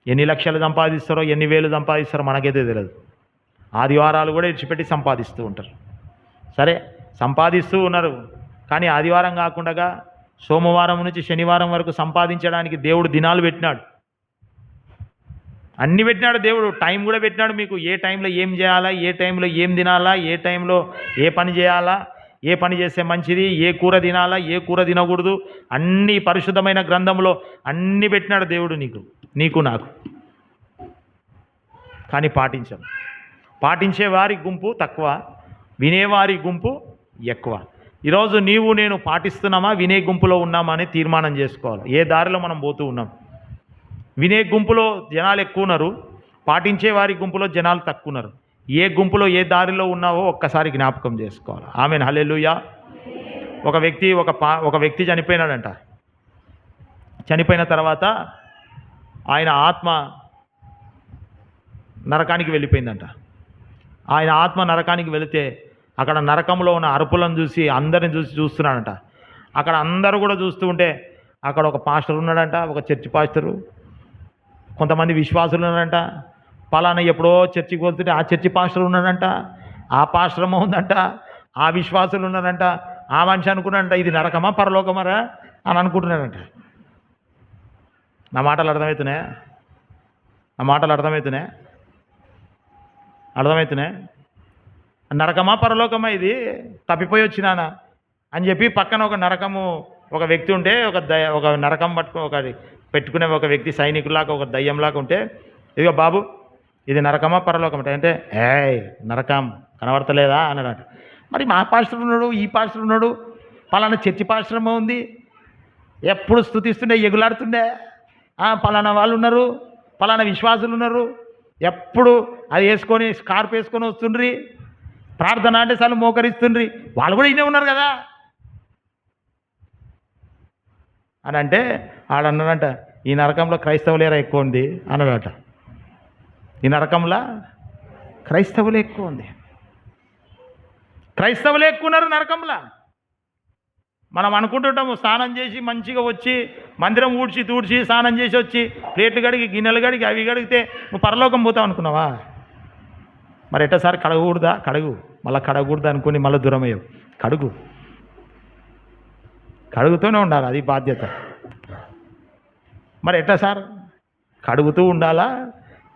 ఎన్ని లక్షలు సంపాదిస్తారో, ఎన్ని వేలు సంపాదిస్తారో మనకైతే తెలియదు. ఆదివారాలు కూడా విడిచిపెట్టి సంపాదిస్తూ ఉంటారు. సరే, సంపాదిస్తూ ఉన్నారు, కానీ ఆదివారం కాకుండా సోమవారం నుంచి శనివారం వరకు సంపాదించడానికి దేవుడు దినాలు పెట్టినాడు. అన్నీ పెట్టినాడు దేవుడు. టైం కూడా పెట్టినాడు మీకు. ఏ టైంలో ఏం చేయాలా, ఏ టైంలో ఏం తినాలా, ఏ టైంలో ఏ పని చేయాలా, ఏ పని చేస్తే మంచిది, ఏ కూర తినాలా, ఏ కూర తినకూడదు, అన్నీ పరిశుద్ధమైన గ్రంథంలో అన్నీ పెట్టినాడు దేవుడు నీకు నాకు. కానీ పాటించాం. పాటించే వారి గుంపు తక్కువ, వినేవారి గుంపు ఎక్కువ. ఈరోజు నీవు నేను పాటిస్తున్నామా, వినే గుంపులో ఉన్నామా అని తీర్మానం చేసుకోవాలి. ఏ దారిలో మనం పోతూ ఉన్నాం. వినే గుంపులో జనాలు ఎక్కువ ఉన్నారు, పాటించే వారి గుంపులో జనాలు తక్కువ ఉన్నారు. ఏ గుంపులో ఏ దారిలో ఉన్నావో ఒక్కసారి జ్ఞాపకం చేసుకోవాలి. ఆమెన్, హల్లెలూయా. ఒక వ్యక్తి చనిపోయినాడంట. చనిపోయిన తర్వాత ఆయన ఆత్మ నరకానికి వెళ్ళిపోయిందంట. ఆయన ఆత్మ నరకానికి వెళితే అక్కడ నరకంలో ఉన్న అరుపులను చూసి అందరిని చూస్తున్నాడంట. అక్కడ అందరూ కూడా చూస్తూ ఉంటే అక్కడ ఒక పాస్టర్ ఉన్నాడంట, ఒక చర్చి పాస్టరు, కొంతమంది విశ్వాసులు ఉన్నారంట. పలానా ఎప్పుడో చర్చికి వెళ్తుంటే ఆ చర్చి పాస్టర్ ఉన్నాడంట, ఆ పాస్టరమో ఉందంట, ఆ విశ్వాసులు ఉన్నారంట. ఆ మనిషి అనుకున్నాడంట ఇది నరకమా పరలోకమరా అని అనుకుంటున్నాడంట. నా మాటలు అర్థమవుతున్నాయా? అర్థమవుతున్నాయి. నరకమా పరలోకమా ఇది, తప్పిపోయి వచ్చినానా అని చెప్పి పక్కన ఒక వ్యక్తి ఉంటే ఒక నరకం పెట్టుకునే ఒక వ్యక్తి సైనికులాగా ఒక దయ్యంలాగా ఉంటే, ఇదిగో బాబు ఇది నరకమా పరలోకం అంటే నరకం కనబడతలేదా అన్నాడట. మరి మా పాస్టర్ ఉన్నాడు, ఈ పాస్టర్ ఉన్నాడు, పలానా చర్చి పాస్టరేమో ఉంది, ఎప్పుడు స్తుతిస్తుండే ఎగులాడుతుండే, పలానా వాళ్ళు ఉన్నారు, పలానా విశ్వాసులు ఉన్నారు, ఎప్పుడు అది వేసుకొని స్కార్ప్ వేసుకొని వస్తుండ్రి, ప్రార్థన అంటే చాలు మోకరిస్తుండ్రి, వాళ్ళు కూడా ఇన్నే ఉన్నారు కదా అని అంటే ఆడన్నాడంట ఈ నరకంలో క్రైస్తవులేరా ఎక్కువ ఉంది అన్నాడట. ఈ నరకంలో క్రైస్తవులే ఎక్కువ ఉంది, క్రైస్తవులే ఎక్కువ ఉన్నారు నరకంలో. మనం అనుకుంటుంటాము స్నానం చేసి మంచిగా వచ్చి మందిరం ఊడ్చి తూడ్చి స్నానం చేసి వచ్చి ప్లేట్లు కడిగి గిన్నెలు కడిగి అవి కడిగితే నువ్వు పరలోకం పోతావు అనుకున్నావా? మరి ఎట్టసారి కడగకూడదా? కడుగు. మళ్ళీ కడగకూడదు అనుకుని మళ్ళీ దూరమయ్యావు. కడుగుతూనే ఉండాలి, అది బాధ్యత. మరి ఎట్టా సార్? కడుగుతూ ఉండాలా,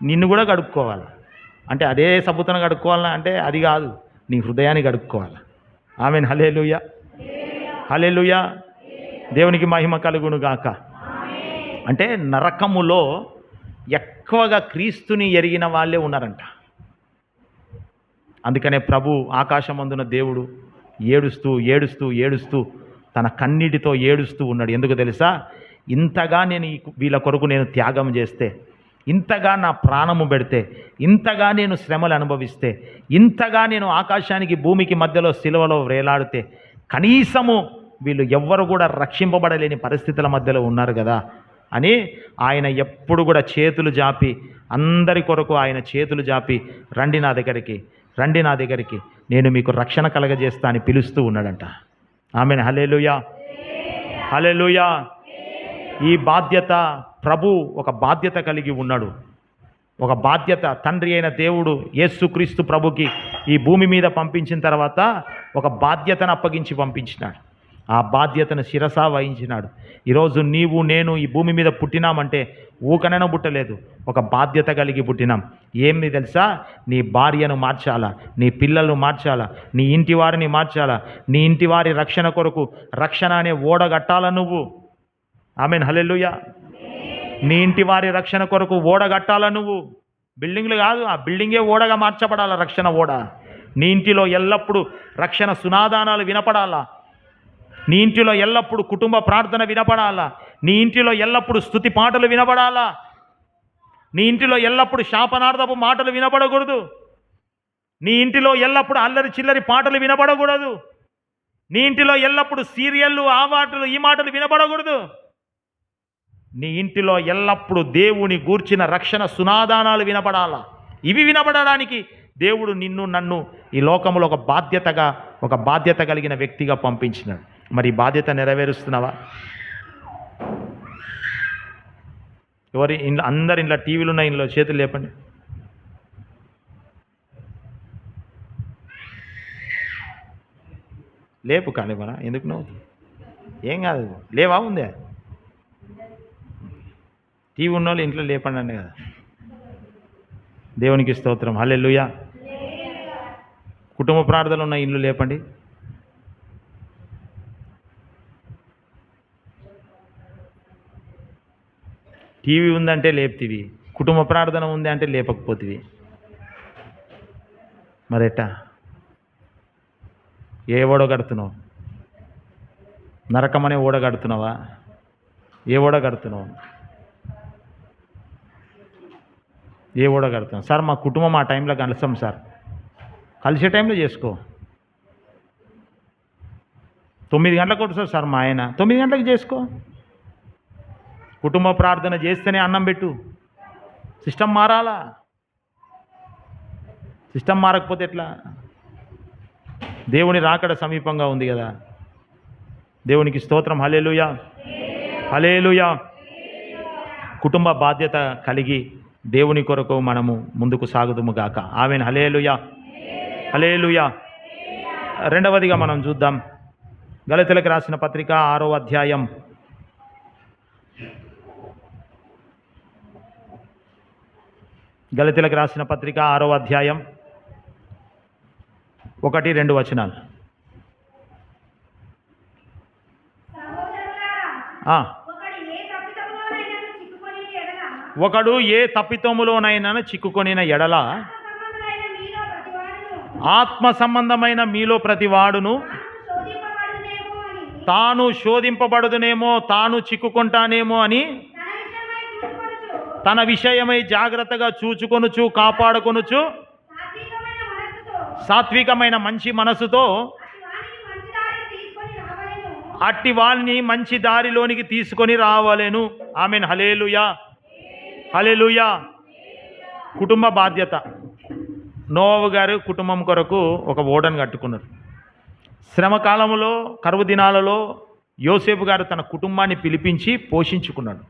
నిన్ను కూడా కడుక్కోవాలి. అంటే అదే సబ్బుతను కడుక్కోవాలన్నా అంటే అది కాదు, నీ హృదయాన్ని కడుక్కోవాలి. ఆమెన్, హల్లెలూయా, హల్లెలూయా. దేవునికి మహిమ కలుగును గాక. అంటే నరకములో ఎక్కువగా క్రీస్తుని ఎరిగిన వాళ్ళే ఉన్నారంట. అందుకనే ప్రభు ఆకాశమందున దేవుడు ఏడుస్తూ ఏడుస్తూ ఏడుస్తూ తన కన్నీటితో ఏడుస్తూ ఉన్నాడు. ఎందుకు తెలుసా? ఇంతగా నేను వీళ్ళ కొరకు నేను త్యాగం చేస్తే, ఇంతగా నా ప్రాణము పెడితే, ఇంతగా నేను శ్రమలు అనుభవిస్తే, ఇంతగా నేను ఆకాశానికి భూమికి మధ్యలో సిలువలో వేలాడితే, కనీసము వీళ్ళు ఎవ్వరు కూడా రక్షింపబడలేని పరిస్థితుల మధ్యలో ఉన్నారు కదా అని ఆయన ఎప్పుడు కూడా చేతులు జాపి, అందరి కొరకు ఆయన చేతులు జాపి, రండి నా దగ్గరికి, నేను మీకు రక్షణ కలగజేస్తా అని పిలుస్తూ ఉన్నాడంట. ఆమెన్, హల్లెలూయా, హల్లెలూయా. ఈ బాధ్యత ప్రభు ఒక బాధ్యత కలిగి ఉన్నాడు. ఒక బాధ్యత తండ్రి అయిన దేవుడు యేసుక్రీస్తు ప్రభుకి ఈ భూమి మీద పంపించిన తర్వాత ఒక బాధ్యతను అప్పగించి పంపించినాడు. ఆ బాధ్యతను శిరసా వహించినాడు. ఈరోజు నీవు నేను ఈ భూమి మీద పుట్టినామంటే ఊకనైనా పుట్టలేదు, ఒక బాధ్యత కలిగి పుట్టినాం. ఏమి తెలుసా? నీ భార్యను మార్చాలా, నీ పిల్లలను మార్చాలా, నీ ఇంటి వారిని మార్చాలా, నీ ఇంటి వారి రక్షణ కొరకు రక్షణ అనే ఓడగట్టాలా నువ్వు. ఆమెన్, హల్లెలూయా. నీ ఇంటి వారి రక్షణ కొరకు ఓడగట్టాలా నువ్వు. బిల్డింగ్లు కాదు, ఆ బిల్డింగే ఓడగా మార్చబడాలా, రక్షణ ఓడ. నీ ఇంటిలో ఎల్లప్పుడూ రక్షణ సునాదానాలు వినపడాలా, నీ ఇంటిలో ఎల్లప్పుడూ కుటుంబ ప్రార్థన వినపడాలా, నీ ఇంటిలో ఎల్లప్పుడూ స్తుతి పాటలు వినపడాలా, నీ ఇంటిలో ఎల్లప్పుడూ శాపనార్థపు మాటలు వినపడకూడదు, నీ ఇంటిలో ఎల్లప్పుడూ అల్లరి చిల్లరి పాటలు వినపడకూడదు, నీ ఇంటిలో ఎల్లప్పుడూ సీరియళ్ళు ఆ మాటలు ఈ మాటలు వినపడకూడదు. నీ ఇంటిలో ఎల్లప్పుడూ దేవుని గూర్చిన రక్షణ సునాదానాలు వినపడాలా. ఇవి వినపడడానికి దేవుడు నిన్ను నన్ను ఈ లోకంలో ఒక బాధ్యత కలిగిన వ్యక్తిగా పంపించినాడు. మరి ఈ బాధ్యత నెరవేరుస్తున్నావా? ఎవరి ఇంట్లో, అందరి ఇంట్లో టీవీలు ఉన్న ఇంట్లో చేతులు లేపండి. లేపు కానీ మన ఎందుకు నువ్వు ఏం కాదు, లేవా? ఉందే టీవీ ఉన్న వాళ్ళు ఇంట్లో లేపండి అండి కదా. దేవునికి స్తోత్రం, హల్లెలూయా. కుటుంబ ప్రార్థనలు ఉన్న ఇల్లు లేపండి. టీవీ ఉందంటే లేపుతీవి, కుటుంబ ప్రార్థన ఉంది అంటే లేపకపోతేవి. మరెట్టా? ఏ ఓడ కడుతున్నావు? నరకమనే ఓడ కడుతున్నావా? ఏ ఓడ కడుతున్నావు? ఏ ఓడ కడుతున్నావు? సార్ మా కుటుంబం ఆ టైంలో కలుస్తాం సార్. కలిసే టైంలో చేసుకో. 9 గంటలకు కొడుతుంది సార్ మా ఆయన, 9 గంటలకు చేసుకో. కుటుంబ ప్రార్థన చేస్తేనే అన్నం పెట్టు. సిస్టమ్ మారాలా? సిస్టమ్ మారకపోతే ఎట్లా? దేవుని రాకడ సమీపంగా ఉంది కదా. దేవునికి స్తోత్రం. హల్లెలూయా, హల్లెలూయా. కుటుంబ బాధ్యత కలిగి దేవుని కొరకు మనము ముందుకు సాగుదుము గాక. ఆమేన్. హల్లెలూయా, హల్లెలూయా. రెండవదిగా మనం చూద్దాం, గలతీయులకు రాసిన పత్రిక 6వ అధ్యాయం 1-2 వచనాలు. ఒకడు ఏ తప్పితములోనైనా చిక్కుకొనిన ఎడల ఆత్మ సంబంధమైన మీలో ప్రతివాడును తాను శోధింపబడుదునేమో, తాను చిక్కుకుంటానేమో అని తన విషయమై జాగ్రత్తగా చూచుకొనుచు కాపాడుకొనుచు సాత్వికమైన మంచి మనసుతో అట్టి వారిని మంచి దారిలోనికి తీసుకొని రావాలెను. ఆమేన్. హల్లెలూయా, హల్లెలూయా. కుటుంబ బాధ్యత. నోవహు గారు కుటుంబం కొరకు ఒక ఓడను కట్టుకున్నారు. శ్రమకాలంలో, కరువు దినాలలో యోసేపు గారు తన కుటుంబాన్ని పిలిపించి పోషించుకున్నాడు.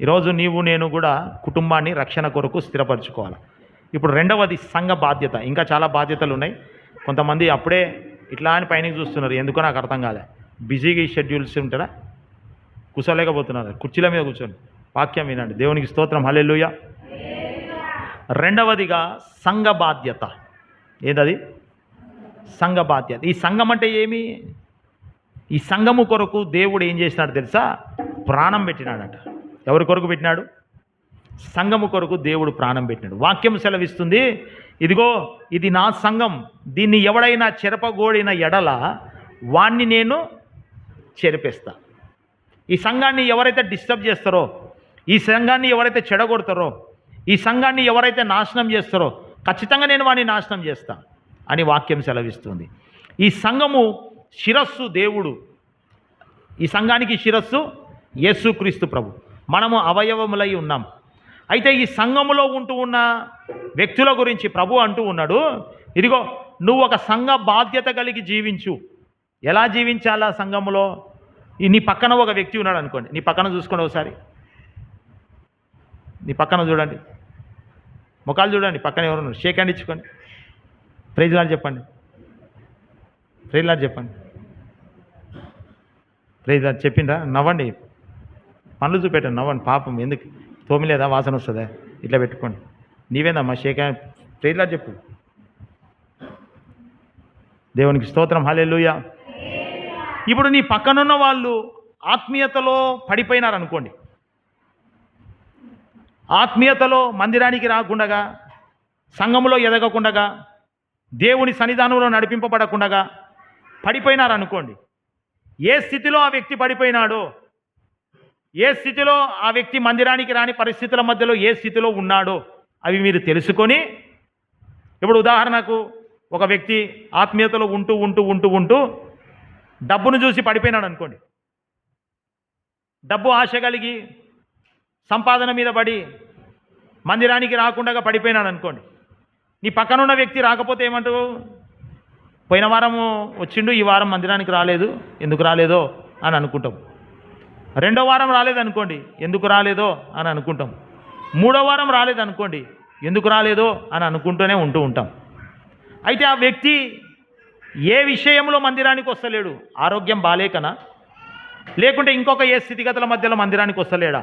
ఈరోజు నీవు నేను కూడా కుటుంబాన్ని రక్షణ కొరకు స్థిరపరచుకోవాలి. ఇప్పుడు రెండవది సంఘ బాధ్యత. ఇంకా చాలా బాధ్యతలు ఉన్నాయి. కొంతమంది అప్పుడే ఇట్లా అని పైనకి చూస్తున్నారు, ఎందుకో నాకు అర్థం కాలే. బిజీగా షెడ్యూల్స్ ఉంటారా, కూర్చోలేకపోతున్నారు. కుర్చీల మీద కూర్చోండి, వాక్యం వినండి. దేవునికి స్తోత్రం. హల్లెలూయా. రెండవదిగా సంఘ బాధ్యత. ఏదది? సంఘ బాధ్యత. ఈ సంఘం అంటే ఏమి? ఈ సంఘము కొరకు దేవుడు ఏం చేసినాడు తెలుసా? ప్రాణం పెట్టినాడట. ఎవరి కొరకు పెట్టినాడు? సంఘము కొరకు దేవుడు ప్రాణం పెట్టినాడు. వాక్యం సెలవిస్తుంది, ఇదిగో ఇది నా సంఘం, దీన్ని ఎవడైనా చెరపగోడిన ఎడల వాణ్ణి నేను చెరిపేస్తా. ఈ సంఘాన్ని ఎవరైతే డిస్టర్బ్ చేస్తారో, ఈ సంఘాన్ని ఎవరైతే చెడగొడతారో, ఈ సంఘాన్ని ఎవరైతే నాశనం చేస్తారో ఖచ్చితంగా నేను వాడిని నాశనం చేస్తా అని వాక్యం సెలవిస్తుంది. ఈ సంఘము శిరస్సు దేవుడు. ఈ సంఘానికి శిరస్సు యేసుక్రీస్తు ప్రభు. మనము అవయవములై ఉన్నాం. అయితే ఈ సంఘములో ఉంటూ ఉన్న వ్యక్తుల గురించి ప్రభు అంటూ ఉన్నాడు, ఇదిగో నువ్వు ఒక సంఘ బాధ్యత కలిగి జీవించు. ఎలా జీవించాలా సంఘములో? నీ పక్కన ఒక వ్యక్తి ఉన్నాడు అనుకోండి, నీ పక్కన చూసుకోండి, ఒకసారి నీ పక్కన చూడండి, ముఖాలు చూడండి, పక్కన ఎవరున్నారు, షేక్ హ్యాండ్ ఇచ్చుకోండి, ప్రైజ్ లార్డ్ చెప్పండి, ప్రైజ్ లార్డ్ చెప్పండి, ప్రైజ్ లార్డ్ చెప్పిండ్రా? నవ్వండి, పనులు చూపెట్టండి, నవ్వండి. పాపం ఎందుకు తోమిలేదా, వాసన వస్తుందా? ఇట్లా పెట్టుకోండి. నీవేందమ్మా షేక్ హ్యాండ్, ప్రైజ్ లార్డ్ చెప్పు. దేవునికి స్తోత్రం. హల్లెలూయా. ఇప్పుడు నీ పక్కనున్న వాళ్ళు ఆత్మీయతలో పడిపోయినారనుకోండి, ఆత్మీయతలో మందిరానికి రాకుండగా, సంఘములో ఎదగకుండగా, దేవుని సన్నిధానంలో నడిపింపబడకుండగా పడిపోయినారనుకోండి. ఏ స్థితిలో ఆ వ్యక్తి పడిపోయినాడో, ఏ స్థితిలో ఆ వ్యక్తి మందిరానికి రాని పరిస్థితుల మధ్యలో ఏ స్థితిలో ఉన్నాడో అవి మీరు తెలుసుకొని, ఇప్పుడు ఉదాహరణకు ఒక వ్యక్తి ఆత్మీయతలో ఉంటూ ఉంటూ ఉంటూ ఉంటూ డబ్బును చూసి పడిపోయినాడు అనుకోండి, డబ్బు ఆశ కలిగి సంపాదన మీద పడి మందిరానికి రాకుండా పడిపోయినాడు అనుకోండి. నీ పక్కనున్న వ్యక్తి రాకపోతే ఏమంటావు? పోయిన వారము వచ్చిండు, ఈ వారం మందిరానికి రాలేదు, ఎందుకు రాలేదో అని అనుకుంటాం. రెండో వారం రాలేదనుకోండి, ఎందుకు రాలేదో అని అనుకుంటాం. మూడో వారం రాలేదనుకోండి, ఎందుకు రాలేదో అని అనుకుంటూనే ఉంటూ ఉంటాం. అయితే ఆ వ్యక్తి ఏ విషయంలో మందిరానికి వస్తలేడు? ఆరోగ్యం బాలేకనా, లేకుంటే ఇంకొక ఏ స్థితిగతుల మధ్యలో మందిరానికి వస్తలేడా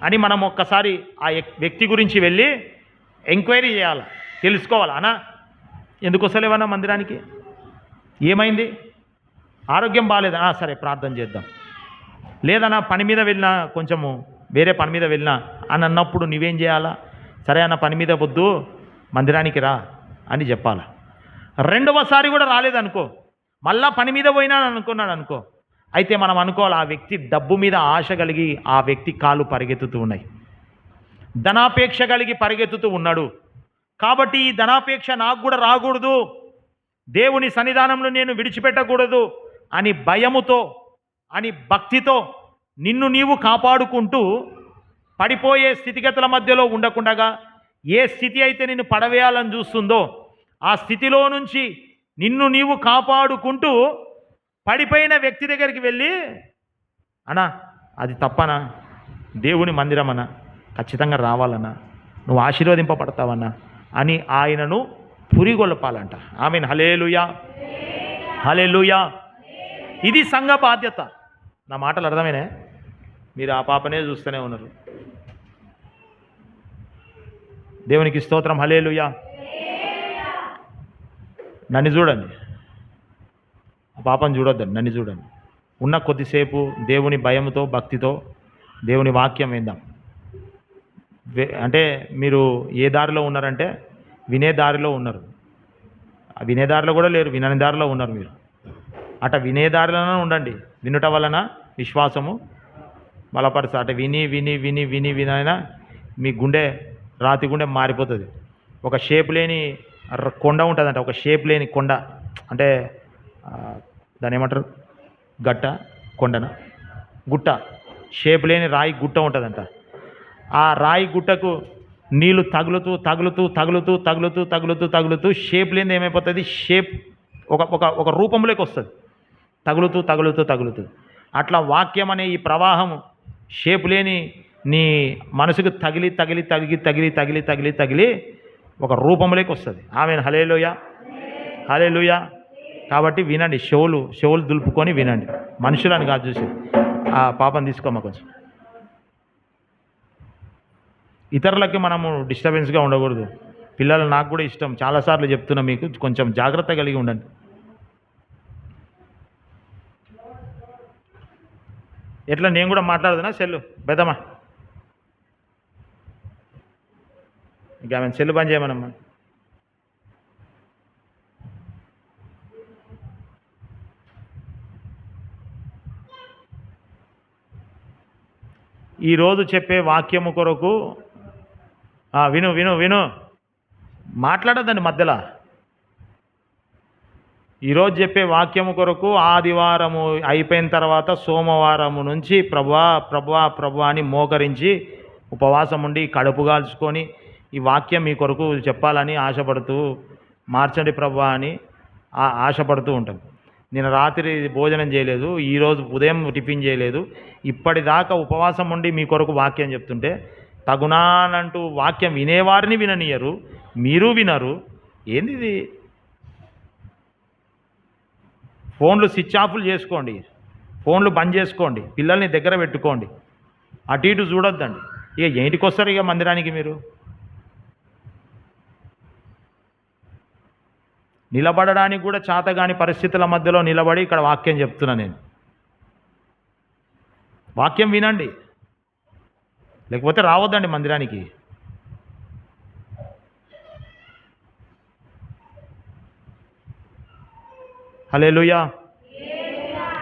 అని మనం ఒక్కసారి ఆ వ్యక్తి గురించి వెళ్ళి ఎంక్వైరీ చేయాలి, తెలుసుకోవాలి. అన్నా ఎందుకు వస్తలేవన్నా మందిరానికి, ఏమైంది? ఆరోగ్యం బాగాలేదా? సరే ప్రార్థన చేద్దాం. లేదన్నా పని మీద వెళ్ళినా, కొంచెము వేరే పని మీద వెళ్ళినా అని అన్నప్పుడు నువ్వేం చేయాలా? సరే అన్న పని మీద వద్దు, మందిరానికి రా అని చెప్పాలా. రెండవసారి కూడా రాలేదనుకో, మళ్ళా పని మీద పోయినాను అనుకున్నాడు అనుకో, అయితే మనం అనుకోవాలి ఆ వ్యక్తి డబ్బు మీద ఆశ కలిగి ఆ వ్యక్తి కాళ్ళు పరిగెత్తుతూ ఉన్నాయి, ధనాపేక్ష కలిగి పరిగెత్తుతూ ఉన్నాడు. కాబట్టి ఈ ధనాపేక్ష నాకు కూడా రాకూడదు, దేవుని సన్నిధానంలో నేను విడిచిపెట్టకూడదు అని భయముతో అని భక్తితో నిన్ను నీవు కాపాడుకుంటూ పడిపోయే స్థితిగతుల మధ్యలో ఉండకుండగా ఏ స్థితి అయితే నిన్ను పడవేయాలని చూస్తుందో ఆ స్థితిలో నుంచి నిన్ను నీవు కాపాడుకుంటూ పడిపోయిన వ్యక్తి దగ్గరికి వెళ్ళి, అన్నా అది తప్పనా, దేవుని మందిరం అన్నా, ఖచ్చితంగా రావాలన్నా, నువ్వు ఆశీర్వదింపబడతావన్నా అని ఆయనను పురిగొల్పాలంట. ఆమేన్. హల్లెలూయా, హల్లెలూయా. ఇది సంఘ బాధ్యత. నా మాటలు అర్థమైనా? మీరు ఆ పాపనే చూస్తూనే ఉన్నారు. దేవునికి స్తోత్రం. హల్లెలూయా. నన్ను చూడండి, ఆ పాపను చూడొద్దండి, నన్ను చూడండి. ఉన్న కొద్దిసేపు దేవుని భయంతో భక్తితో దేవుని వాక్యం విందాం. అంటే మీరు ఏ దారిలో ఉన్నారంటే వినే దారిలో ఉన్నారు, వినే దారిలో కూడా లేరు, వినని దారిలో ఉన్నారు. మీరు అట వినే దారిలోనే ఉండండి. వినుట వలన విశ్వాసము బలపరుచు. అట విని విని విని విని వినైనా మీ గుండె రాతి గుండె మారిపోతుంది. ఒక షేప్ లేని కొండ ఉంటుందంట, ఒక షేప్ లేని కొండ అంటే దాని ఏమంటారు, గట్ట కొండన గుట్ట, షేప్ లేని రాయి గుట్ట ఉంటుందంట. ఆ రాయి గుట్టకు నీళ్లు తగులుతూ తగులుతూ తగులుతూ తగులుతూ తగులుతూ తగులుతూ షేప్ లేనిది ఏమైపోతుంది, షేప్ ఒక ఒక ఒక రూపంలోకి వస్తుంది, తగులుతూ తగులుతూ తగులుతూ. అట్లా వాక్యం అనే ఈ ప్రవాహం షేప్ లేని నీ మనసుకు తగిలి తగిలి తగిలి తగిలి తగిలి తగిలి తగిలి ఒక రూపంలోకి వస్తుంది. ఆమెన్. హల్లెలూయా, హల్లెలూయా. కాబట్టి వినండి, చెవులు దులుపుకొని వినండి, మనుషులని కాదు చూసి. ఆ పాపం తీసుకోమా కొంచెం. ఇతరులకి మనము డిస్టర్బెన్స్గా ఉండకూడదు. పిల్లలు నాకు కూడా ఇష్టం, చాలాసార్లు చెప్తున్నా మీకు, కొంచెం జాగ్రత్త కలిగి ఉండండి. ఎట్లా నేను కూడా మాట్లాడుతున్నా సెల్లు పెద్దమ్మా, ఇంకా ఆమె సెల్లు బంద్ చేయమనమ్మా. ఈరోజు చెప్పే వాక్యము కొరకు విను విను విను, మాట్లాడద్దండి మధ్యలో. ఈరోజు చెప్పే వాక్యము కొరకు ఆదివారము అయిపోయిన తర్వాత సోమవారము నుంచి ప్రభువా ప్రభువా ప్రభువా అని మోకరించి ఉపవాసం ఉండి కడుపు కాల్చుకొని ఈ వాక్యం మీ కొరకు చెప్పాలని ఆశపడుతూ, మార్చండి ప్రభువా అని ఆశపడుతూ ఉంటాం. నేను రాత్రి భోజనం చేయలేదు, ఈరోజు ఉదయం టిఫిన్ చేయలేదు, ఇప్పటిదాకా ఉపవాసం ఉండి మీ కొరకు వాక్యం చెప్తుంటే తగునానంటూ వాక్యం వినేవారిని విననీయరు, మీరు వినరు. ఏంది ఇది? ఫోన్లు స్విచ్ ఆఫ్లు చేసుకోండి, ఫోన్లు బంద్ చేసుకోండి, పిల్లల్ని దగ్గర పెట్టుకోండి, అటు ఇటు చూడొద్దండి. ఇక ఏంటికి వస్తారు ఇక మందిరానికి మీరు? నిలబడడానికి కూడా చేతగాని పరిస్థితుల మధ్యలో నిలబడి ఇక్కడ వాక్యం చెప్తున్నా నేను. వాక్యం వినండి, లేకపోతే రావద్దండి మందిరానికి. హల్లెలూయా,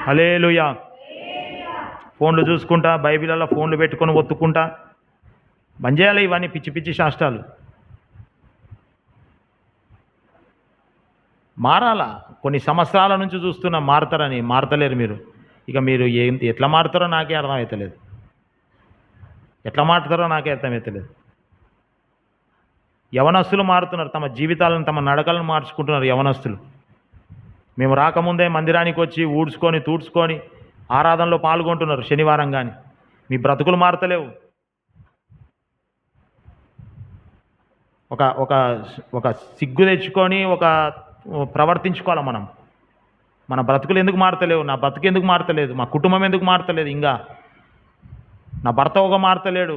హల్లెలూయా. ఫోన్లు చూసుకుంటా, బైబిల్లో ఫోన్లు పెట్టుకొని ఒత్తుకుంటా బంద్ చేయాలి ఇవన్నీ పిచ్చి పిచ్చి శాస్త్రాలు. మారాలా? కొన్ని సంవత్సరాల నుంచి చూస్తున్నా మారతారని, మారతలేరు మీరు. ఇక మీరు ఎట్లా మారుతారో నాకే అర్థమవుతలేదు, ఎట్లా మారుతారో నాకే అర్థమవుతలేదు. యవనస్తులు మారుతున్నారు, తమ జీవితాలను తమ నడకలను మార్చుకుంటున్నారు యవనస్తులు. మేము రాకముందే మందిరానికి వచ్చి ఊడ్చుకొని తూడ్చుకొని ఆరాధనలో పాల్గొంటున్నారు శనివారం. కానీ మీ బ్రతుకులు మారతలేవు. ఒక ఒక ఒక సిగ్గు తెచ్చుకొని ఒక ప్రవర్తించుకోవాలి మనం. మన బ్రతుకులు ఎందుకు మారతలేవు? నా బ్రతుకు ఎందుకు మారతలేదు? మా కుటుంబం ఎందుకు మారతలేదు? ఇంకా నా భర్త ఒక మారతలేడు.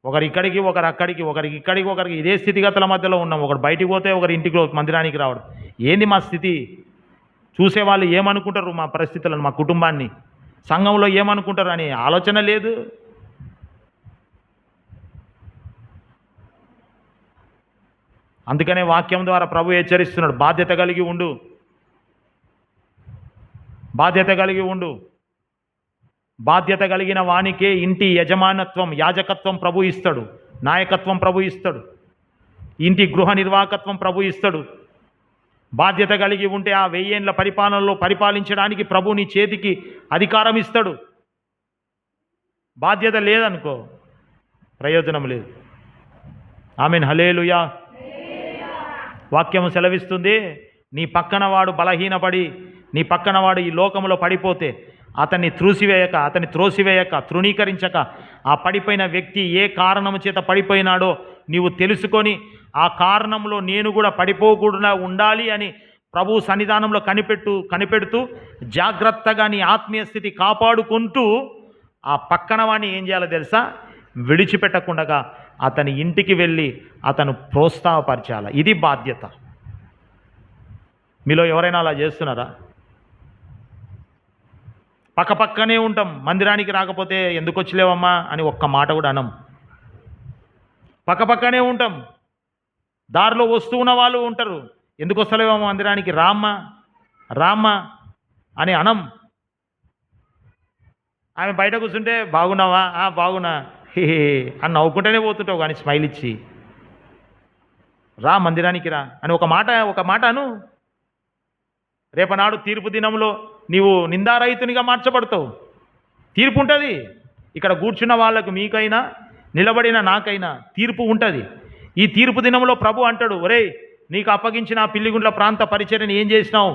ఒకరి ఇక్కడికి ఒకరు అక్కడికి, ఒకరికి ఇక్కడికి ఒకరికి ఇదే స్థితిగతుల మధ్యలో ఉన్నాం. ఒకరు బయటికి పోతే ఒకరి ఇంటికి మందిరానికి రావడం. ఏంది మా స్థితి? చూసేవాళ్ళు ఏమనుకుంటారు మా పరిస్థితులను, మా కుటుంబాన్ని, సంఘంలో ఏమనుకుంటారు అని ఆలోచన లేదు. అందుకనే వాక్యం ద్వారా ప్రభు హెచ్చరిస్తున్నాడు, బాధ్యత కలిగి ఉండు. బాధ్యత కలిగి ఉండు. బాధ్యత కలిగిన వానికే ఇంటి యజమానత్వం, యాజకత్వం ప్రభు ఇస్తాడు, నాయకత్వం ప్రభు ఇస్తాడు, ఇంటి గృహ నిర్వాహకత్వం ప్రభు ఇస్తాడు. బాధ్యత కలిగి ఉంటే ఆ 1000 ఏండ్ల పరిపాలనలో పరిపాలించడానికి ప్రభు నీ చేతికి అధికారం ఇస్తాడు. బాధ్యత లేదనుకో ప్రయోజనం లేదు. ఆమేన్, హల్లెలూయా. వాక్యం సెలవిస్తుంది, నీ పక్కన వాడు బలహీనపడి, నీ పక్కన వాడు ఈ లోకంలో పడిపోతే అతన్ని త్రోసివేయక తృణీకరించక ఆ పడిపోయిన వ్యక్తి ఏ కారణము చేత పడిపోయినాడో నీవు తెలుసుకొని ఆ కారణంలో నేను కూడా పడిపోకుండా ఉండాలి అని ప్రభు సన్నిధానంలో కనిపెడుతూ జాగ్రత్తగా నీ ఆత్మీయ స్థితి కాపాడుకుంటూ ఆ పక్కన వాడిని ఏం చేయాలో తెలుసా? విడిచిపెట్టకుండా అతని ఇంటికి వెళ్ళి అతను ప్రోత్సాహపరచాలి. ఇది బాధ్యత. మీలో ఎవరైనా అలా చేస్తున్నారా? పక్కనే ఉంటాం, మందిరానికి రాకపోతే ఎందుకు వచ్చలేవమ్మా అని ఒక్క మాట కూడా అనం. పక్కనే ఉంటాం, దారిలో వస్తూ ఉన్న వాళ్ళు ఉంటారు, ఎందుకు వస్తలేవమ్మా మందిరానికి, రామ్మా అని అనం. ఆమె బయట కూర్చుంటే బాగున్నావా, బాగున్నా హే అని నవ్వుకుంటూనే పోతుంటావు, కానీ స్మైల్ ఇచ్చి రా మందిరానికి రా అని ఒక మాట అను. రేపనాడు తీర్పు దినంలో నీవు నిందారహితునిగా మార్చబడతావు. తీర్పు ఉంటుంది. ఇక్కడ కూర్చున్న వాళ్ళకు, మీకైనా నిలబడిన నాకైనా తీర్పు ఉంటుంది. ఈ తీర్పు దినంలో ప్రభు అంటాడు, ఒరేయ్ నీకు అప్పగించిన పిల్లిగుండ్ల ప్రాంత పరిచర్యని ఏం చేసినావు?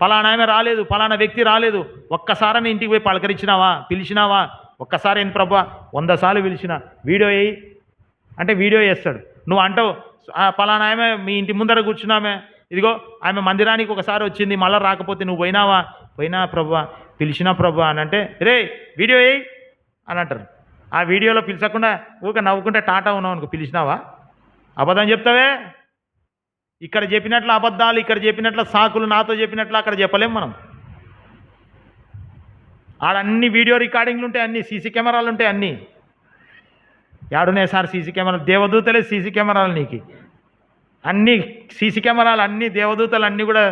ఫలానా ఆమె రాలేదు, ఫలానా వ్యక్తి రాలేదు, ఒక్కసారి ఇంటికి పోయి పలకరించినావా, పిలిచినావా? ఒక్కసారి ఏంది ప్రభు, 100 సార్లు పిలిచిన, వీడియో వేయి అంటే వీడియో వేస్తాడు. నువ్వు అంటావు, ఫలానా ఆమె మీ ఇంటి ముందర కూర్చున్నామే, ఇదిగో ఆమె మందిరానికి ఒకసారి వచ్చింది, మళ్ళీ రాకపోతే నువ్వు పోయినా ప్రభు, పిలిచినా ప్రభు అని అంటే, రే వీడియో వేయి అని అంటారు. ఆ వీడియోలో పిలిచకుండా ఊక నవ్వుకుంటే టాటా ఉన్నావు అనుకో, పిలిచినావా? అబద్ధం చెప్తావే. ఇక్కడ చెప్పినట్లు అబద్ధాలు, ఇక్కడ చెప్పినట్లు సాకులు, నాతో చెప్పినట్లు అక్కడ చెప్పలేం మనం. ఆడన్ని వీడియో రికార్డింగ్లు ఉంటాయి, అన్ని సీసీ కెమెరాలు ఉంటాయి, అన్నీ యాడున్నాయి సార్ సీసీ కెమెరాలు? దేవదూతలే సీసీ కెమెరాలు నీకు. అన్ని సీసీ కెమెరాలు, అన్ని దేవదూతలు అన్నీ కూడా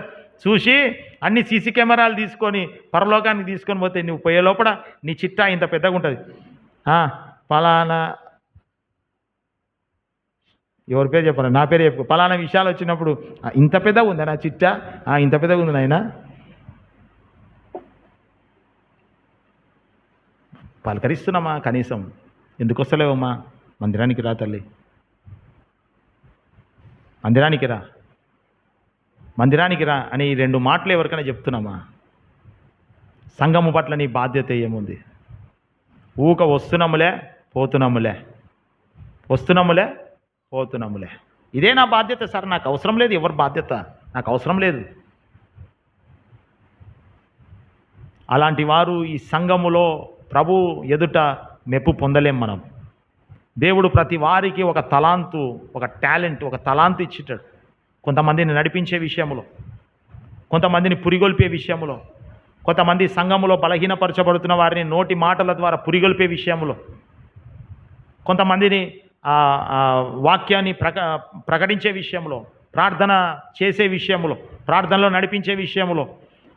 చూసి అన్ని సీసీ కెమెరాలు తీసుకొని పరలోకానికి తీసుకొని పోతే నువ్వు పోయే లోపల నీ చిట్టా ఇంత పెద్దగా ఉంటుంది. పలానా, ఎవరి పేరు చెప్పాలి, నా పేరు చెప్పు, పలానా విషయాలు వచ్చినప్పుడు ఇంత పెద్దగా ఉందా నా చిట్టా, ఇంత పెద్దగా ఉంది నాయన, పలకరిస్తున్నామా కనీసం? ఎందుకు వస్తలేవమ్మా మందిరానికి రా తల్లి, మందిరానికి రా అని 2 మాటలు ఎవరికైనా చెప్తున్నామా? సంఘము పట్ల నీ బాధ్యత ఏముంది? ఊక వస్తున్నాములే పోతున్నాములే, ఇదే నా బాధ్యత సార్, నాకు అవసరం లేదు, ఎవరి బాధ్యత నాకు అవసరం లేదు. అలాంటి వారు ఈ సంఘములో ప్రభు ఎదుట మెప్పు పొందలేం మనం. దేవుడు ప్రతి వారికి ఒక తలాంతు, ఒక టాలెంట్, ఒక తలాంతు ఇచ్చేటాడు. కొంతమందిని నడిపించే విషయంలో, కొంతమందిని పురిగొల్పే విషయంలో, కొంతమంది సంఘములో బలహీనపరచబడుతున్న వారిని నోటి మాటల ద్వారా పురిగొల్పే విషయంలో, కొంతమందిని వాక్యాన్ని ప్రకటించే విషయంలో, ప్రార్థన చేసే విషయంలో, ప్రార్థనలో నడిపించే విషయంలో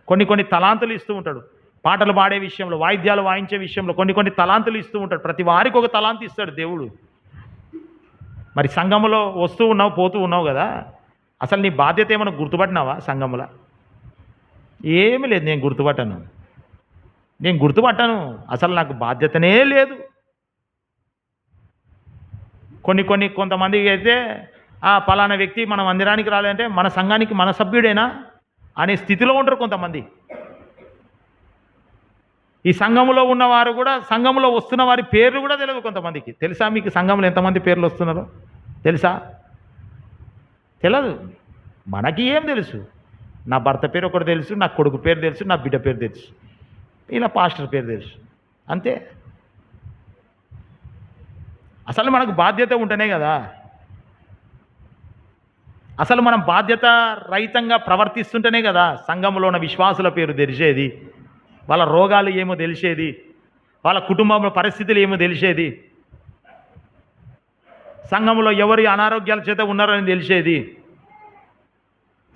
కొన్ని తలాంతులు ఇస్తూ ఉంటాడు. పాటలు పాడే విషయంలో, వాయిద్యాలు వాయించే విషయంలో కొన్ని తలాంతులు ఇస్తూ ఉంటాడు. ప్రతి వారికి ఒక తలాంతు ఇస్తాడు దేవుడు. మరి సంఘములో వస్తూ ఉన్నావు, పోతూ ఉన్నావు కదా, అసలు నీ బాధ్యత ఏమైనా గుర్తుపట్టినావా? సంఘములో ఏమీ లేదు. నేను గుర్తుపట్టాను, అసలు నాకు బాధ్యతనే లేదు. కొంతమందికి అయితే పలానా వ్యక్తి మన మందిరానికి రాలేదంటే మన సంఘానికి మన సభ్యుడేనా అనే స్థితిలో ఉంటారు కొంతమంది. ఈ సంఘములో ఉన్నవారు కూడా, సంఘములో వస్తున్న వారి పేర్లు కూడా తెలియదు కొంతమందికి. తెలుసా మీకు సంఘంలో ఎంతమంది పేర్లు వస్తున్నారో తెలుసా? తెలియదు. మనకి ఏం తెలుసు? నా భర్త పేరు ఒకటి తెలుసు, నా కొడుకు పేరు తెలుసు, నా బిడ్డ పేరు తెలుసు, ఇలా పాస్టర్ పేరు తెలుసు, అంతే. అసలు మనకు బాధ్యత ఉంటేనే కదా, అసలు మనం బాధ్యత రహితంగా ప్రవర్తిస్తుంటేనే కదా సంఘంలో ఉన్న విశ్వాసుల పేరు తెలిసేది, వాళ్ళ రోగాలు ఏమో తెలిసేది, వాళ్ళ కుటుంబంలో పరిస్థితులు ఏమో తెలిసేది, సంఘంలో ఎవరి అనారోగ్యాల చేత ఉన్నారని తెలిసేది,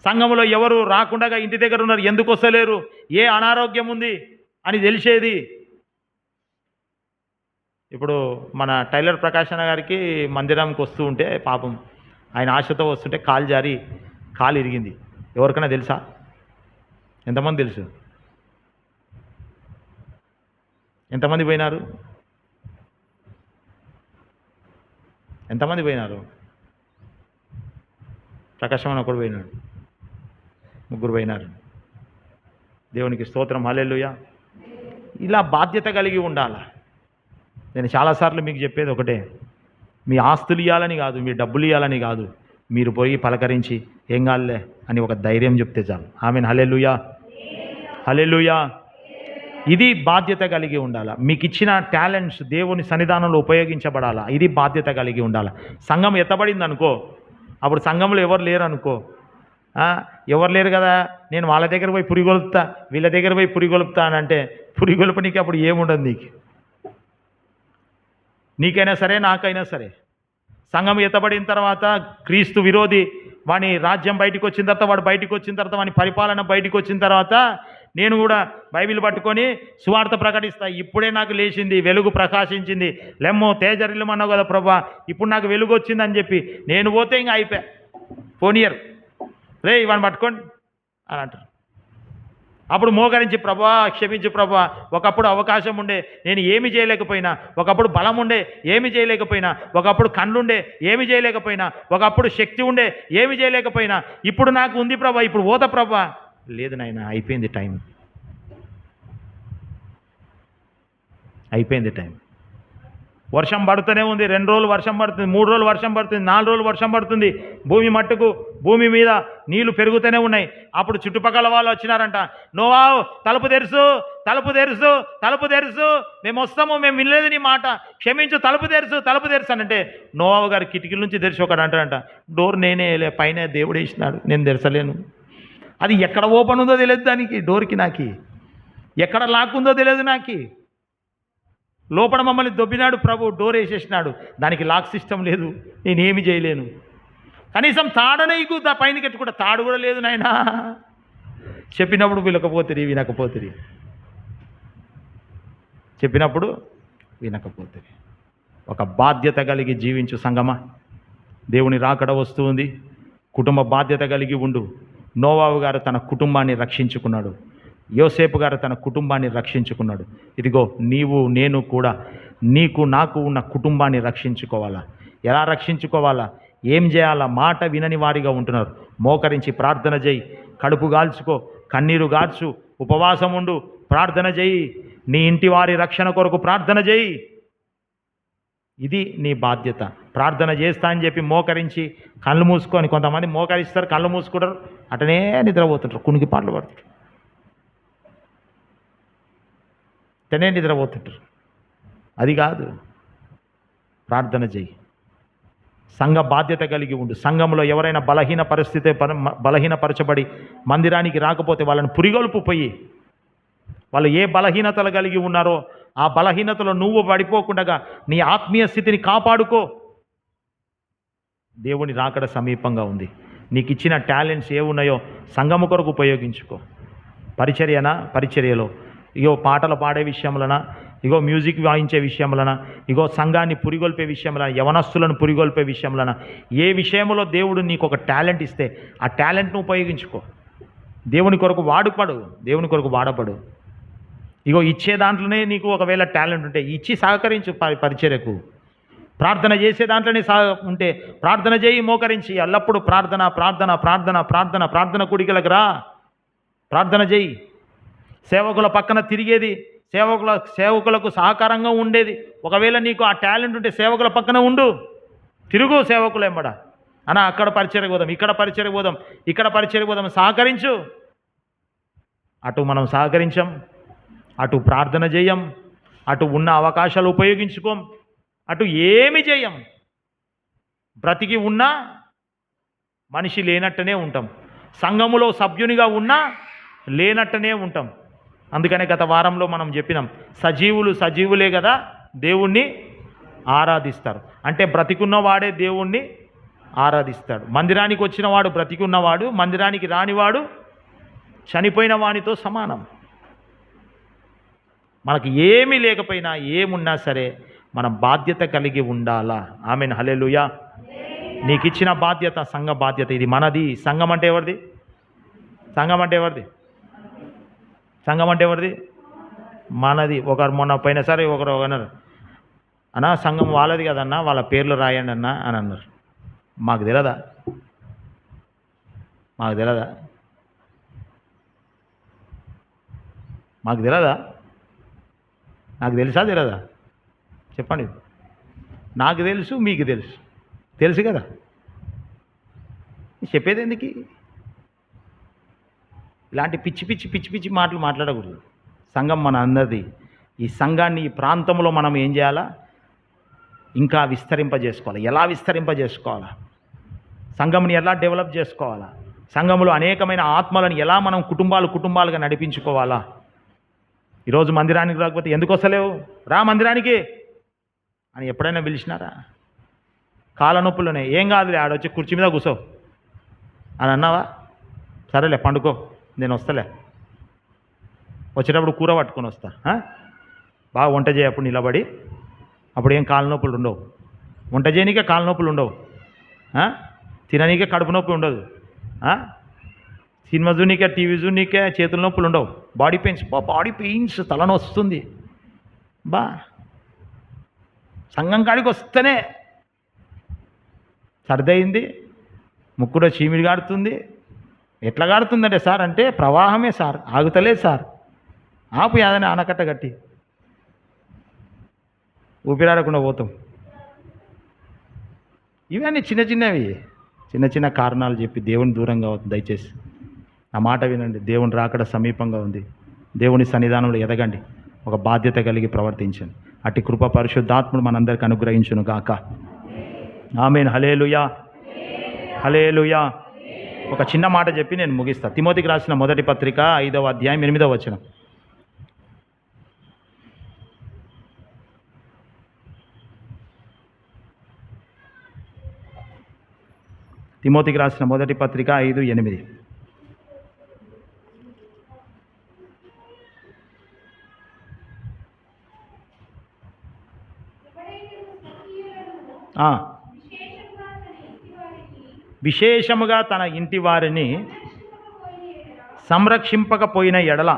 సంఘములో ఎవరు రాకుండా ఇంటి దగ్గర ఉన్నారు, ఎందుకు వస్తలేరు, ఏ అనారోగ్యం ఉంది అని తెలిసేది. ఇప్పుడు మన టైలర్ ప్రకాశ్ అన్న గారికి మందిరంకి వస్తూ ఉంటే పాపం ఆయన ఆశతో వస్తుంటే కాలు జారి కాలు ఇరిగింది. ఎవరికైనా తెలుసా? ఎంతమంది తెలుసు? ఎంతమంది పోయినారు? ఎంతమంది పోయినారు? ప్రకాశం అన్న ఒకడు పోయినాడు, ముగ్గురు పోయినారు. దేవునికి స్తోత్రం, హల్లెలూయా. ఇలా బాధ్యత కలిగి ఉండాలి. నేను చాలాసార్లు మీకు చెప్పేది ఒకటే, మీ ఆస్తులు ఇవ్వాలని కాదు, మీ డబ్బులు ఇవ్వాలని కాదు, మీరు పోయి పలకరించి ఏం కాదులే అని ఒక ధైర్యం చెప్తే చాలు. ఆమేన్, హల్లెలూయా, హల్లెలూయా. ఇది బాధ్యత కలిగి ఉండాలి. మీకు ఇచ్చిన టాలెంట్స్ దేవుని సన్నిధానంలో ఉపయోగించబడాలా, ఇది బాధ్యత కలిగి ఉండాలి. సంఘం ఎత్తబడింది అనుకో, అప్పుడు సంఘంలో ఎవరు లేరు అనుకో, ఎవరు లేరు కదా, నేను వాళ్ళ దగ్గర పోయి పురిగొలుపుతా, వీళ్ళ దగ్గర పోయి పురిగొలుపుతా అని అంటే పురిగొలుపనికి అప్పుడు ఏముండదు నీకైనా సరే, నాకైనా సరే. సంఘం ఎత్తబడిన తర్వాత క్రీస్తు విరోధి వాని రాజ్యం బయటికి వచ్చిన తర్వాత, వాడు బయటికి వచ్చిన తర్వాత, వాని పరిపాలన బయటికి వచ్చిన తర్వాత నేను కూడా బైబిల్ పట్టుకొని సువార్త ప్రకటిస్తా. ఇప్పుడే నాకు లేచింది, వెలుగు ప్రకాశించింది, లెమ్మో తేజరిల్లమన్నావు కదా ప్రభా, ఇప్పుడు నాకు వెలుగు వచ్చిందని చెప్పి నేను పోతే ఇంకా అయిపోయా, పోనీయర్ రే ఇవన్నీ పట్టుకోండి అని అంటారు. అప్పుడు మోకరించి ప్రభా క్షమించు ప్రభా, ఒకప్పుడు అవకాశం ఉండే నేను ఏమి చేయలేకపోయినా, ఒకప్పుడు బలం ఉండే ఏమి చేయలేకపోయినా, ఒకప్పుడు కళ్ళుండే ఏమి చేయలేకపోయినా, ఒకప్పుడు శక్తి ఉండే ఏమి చేయలేకపోయినా, ఇప్పుడు నాకు ఉంది ప్రభా, ఇప్పుడు పోతా ప్రభా. లేదు నాయన, అయిపోయింది టైం, అయిపోయింది టైం. వర్షం పడుతూనే ఉంది, 2 రోజులు వర్షం పడుతుంది, 3 రోజులు వర్షం పడుతుంది, 4 రోజులు వర్షం పడుతుంది, భూమి మట్టుకు భూమి మీద నీళ్లు పెరుగుతూనే ఉన్నాయి. అప్పుడు చుట్టుపక్కల వాళ్ళు వచ్చినారంట, నోవా తలుపు తెరుసు, తలుపు తెరుసు, తలుపు తెరుసు, మేము వస్తాము, మేము వినలేదు నీ మాట, క్షమించు, తలుపు తెరుసు, తలుపు తెరుసు అంటే నోవా గారు కిటికీల నుంచి తెరిచి ఒకడు అంటారంట, డోర్ నేనే పైన దేవుడు వేసినాడు, నేను తెరచలేను. అది ఎక్కడ ఓపెన్ ఉందో తెలియదు దానికి, డోర్కి నాకి ఎక్కడ లాక్ ఉందో తెలియదు నాకి. లోపల మమ్మల్ని దొబ్బినాడు ప్రభు, డోర్ వేసేసినాడు, దానికి లాక్ సిస్టమ్ లేదు, నేనేమి చేయలేను. కనీసం తాడనైకు పైన కట్టుకుంటా, తాడు కూడా లేదు నాయనా. చెప్పినప్పుడు వినకపోతుంది, వినకపోతుంది, చెప్పినప్పుడు వినకపోతుంది. ఒక బాధ్యత కలిగి జీవించు సంగమా. దేవుని రాకడ వస్తుంది, కుటుంబ బాధ్యత కలిగి ఉండు. నోవాహు గారు తన కుటుంబాన్ని రక్షించుకున్నాడు, యోసేపు గారు తన కుటుంబాన్ని రక్షించుకున్నాడు. ఇదిగో నీవు నేను కూడా నీకు నాకు ఉన్న కుటుంబాన్ని రక్షించుకోవాలా. ఎలా రక్షించుకోవాలా, ఏం చేయాలా? మాట వినని వారిగా ఉంటున్నారు. మోకరించి ప్రార్థన చేయి, కడుపు గాల్చుకో, కన్నీరు గార్చు, ఉపవాసం ఉండు, ప్రార్థన చేయి, నీ ఇంటి వారి రక్షణ కొరకు ప్రార్థన చేయి. ఇది నీ బాధ్యత. ప్రార్థన చేస్తా అని చెప్పి మోకరించి కళ్ళు మూసుకొని, కొంతమంది మోకరిస్తారు, కళ్ళు మూసుకుంటారు, అటనే నిద్రపోతుంటారు, కునికి పాటలు పడుతుంటారు, అటనే నిద్రపోతుంటారు. అది కాదు, ప్రార్థన చేయి, సంఘ బాధ్యత కలిగి ఉండు. సంఘంలో ఎవరైనా బలహీనపరచబడి మందిరానికి రాకపోతే వాళ్ళని పురిగొల్పు పోయి, వాళ్ళు ఏ బలహీనతలు కలిగి ఉన్నారో ఆ బలహీనతలో నువ్వు పడిపోకుండా నీ ఆత్మీయ స్థితిని కాపాడుకో. దేవుని రాకడ సమీపంగా ఉంది. నీకు ఇచ్చిన టాలెంట్స్ ఏమున్నాయో సంఘము కొరకు ఉపయోగించుకో. పరిచర్యలో ఇగో పాటలు పాడే విషయంలోనా, ఇగో మ్యూజిక్ వాయించే విషయంలోనా, ఇగో సంఘాన్ని పురిగొల్పే విషయంలోనా, యవనస్తులను పురిగొల్పే విషయంలోనా, ఏ విషయంలో దేవుడు నీకు ఒక టాలెంట్ ఇస్తే ఆ టాలెంట్ను ఉపయోగించుకో. దేవుని కొరకు వాడుపడు, దేవుని కొరకు వాడపడు. ఇగో ఇచ్చే దాంట్లోనే నీకు ఒకవేళ టాలెంట్ ఉంటే ఇచ్చి సహకరించు పరిచర్యకు. ప్రార్థన చేసే దాంట్లోనే ఉంటే ప్రార్థన చేయి, మోకరించి ఎల్లప్పుడూ ప్రార్థన ప్రార్థన ప్రార్థన ప్రార్థన ప్రార్థన కూడికలకు రా, ప్రార్థన చేయి. సేవకుల పక్కన తిరిగేది, సేవకులకు సహకారంగా ఉండేది. ఒకవేళ నీకు ఆ టాలెంట్ ఉంటే సేవకుల పక్కన ఉండు, తిరుగు సేవకులు ఎంబడ. అన్న అక్కడ పరిచర్యకు పోదాం, ఇక్కడ పరిచర్యకు పోదాం, ఇక్కడ పరిచర్యకు పోదాం, సహకరించు. అటు మనం సహకరించాం, అటు ప్రార్థన చేయం, అటు ఉన్న అవకాశాలు ఉపయోగించుకోం, అటు ఏమి చేయం. బ్రతికి ఉన్నా మనిషి లేనట్టనే ఉంటాం, సంఘములో సభ్యునిగా ఉన్నా లేనట్టనే ఉంటాం. అందుకనే గత వారంలో మనం చెప్పినాం, సజీవులే కదా దేవుణ్ణి ఆరాధిస్తారు. అంటే బ్రతికున్న వాడే దేవుణ్ణి ఆరాధిస్తాడు. మందిరానికి వచ్చిన వాడు బ్రతికి ఉన్నవాడు, మందిరానికి రానివాడు చనిపోయిన వానితో సమానం. మనకు ఏమీ లేకపోయినా ఏమున్నా సరే మనం బాధ్యత కలిగి ఉండాలా. ఆమెన్, హల్లెలూయా. నీకు ఇచ్చిన బాధ్యత సంఘ బాధ్యత, ఇది మనది. సంఘం అంటే ఎవరిది? సంఘం అంటే ఎవరిది? సంఘం అంటే ఎవరిది? మనది. ఒకరు మొన్న పోయినసారి ఒకరు అన్నారు, అన్నా సంఘం వాళ్ళది కదన్నా, వాళ్ళ పేర్లు రాయండి అన్నా అని అన్నారు. మాకు తెలియదా? మాకు తెలియదా? మాకు తెలియదా? నాకు తెలుసా తెలియదా? చెప్పండి. నాకు తెలుసు, మీకు తెలుసు. తెలుసు కదా, చెప్పేది ఎందుకు? ఇలాంటి పిచ్చి పిచ్చి పిచ్చి పిచ్చి మాటలు మాట్లాడకూడదు. సంఘం మన అందరిది. ఈ సంఘాన్ని ఈ ప్రాంతంలో మనం ఏం చేయాలా? ఇంకా విస్తరింపజేసుకోవాలి. ఎలా విస్తరింపజేసుకోవాలా? సంఘంని ఎలా డెవలప్ చేసుకోవాలా? సంఘంలో అనేకమైన ఆత్మలను ఎలా మనం కుటుంబాలుగా నడిపించుకోవాలా? ఈరోజు మందిరానికి రాకపోతే ఎందుకు వస్తలేవు, రా మందిరానికి అని ఎప్పుడైనా పిలిచినారా? కాళ్ళ నొప్పులునే, ఏం కాదులే ఆడొచ్చి కుర్చీ మీద కూర్చో అని అన్నావా? సరేలే పండుకో, నేను వస్తలే, వచ్చేటప్పుడు కూర పట్టుకొని వస్తా, బాగా వంట చేయ, అప్పుడు నిలబడి, అప్పుడు ఏం కాళ్ళ నొప్పులు ఉండవు. వంట చేయనీకే కాళ్ళ నొప్పులు ఉండవు, తిననీకే కడుపు నొప్పి ఉండదు, సినిమా చూడనీకే టీవీ చూడనీకే చేతుల నొప్పులు ఉండవు. బాడీ పెయిన్స్ తలను వస్తుంది. సంఘం కాడికి వస్తేనే సర్దయింది, ముక్కులో చీమిడి గాడుతుంది. ఎట్లా గాడుతుందంటే సార్ అంటే ప్రవాహమే సార్, ఆగుతలేదు సార్, ఆపు యాదని ఆనకట్ట గట్టి ఊపిరాడకుండా పోతాం. ఇవన్నీ చిన్న చిన్న కారణాలు చెప్పి దేవుని దూరంగా అవుతుంది. దయచేసి నా మాట వినండి. దేవుని రాకడ సమీపంగా ఉంది. దేవుని సన్నిధానంలో ఎదగండి, ఒక బాధ్యత కలిగి ప్రవర్తించండి. అట్టి కృప పరిశుద్ధాత్ముడు మనందరికీ అనుగ్రహించును గాక. ఆమేన్, హల్లెలూయా, హల్లెలూయా. ఒక చిన్న మాట చెప్పి నేను ముగిస్తా. తిమోతికి రాసిన మొదటి పత్రిక 5వ అధ్యాయం 8వ వచనం. తిమోతికి రాసిన మొదటి పత్రిక 5:8. విశేషముగా తన ఇంటి వారిని సంరక్షింపకపోయిన ఎడల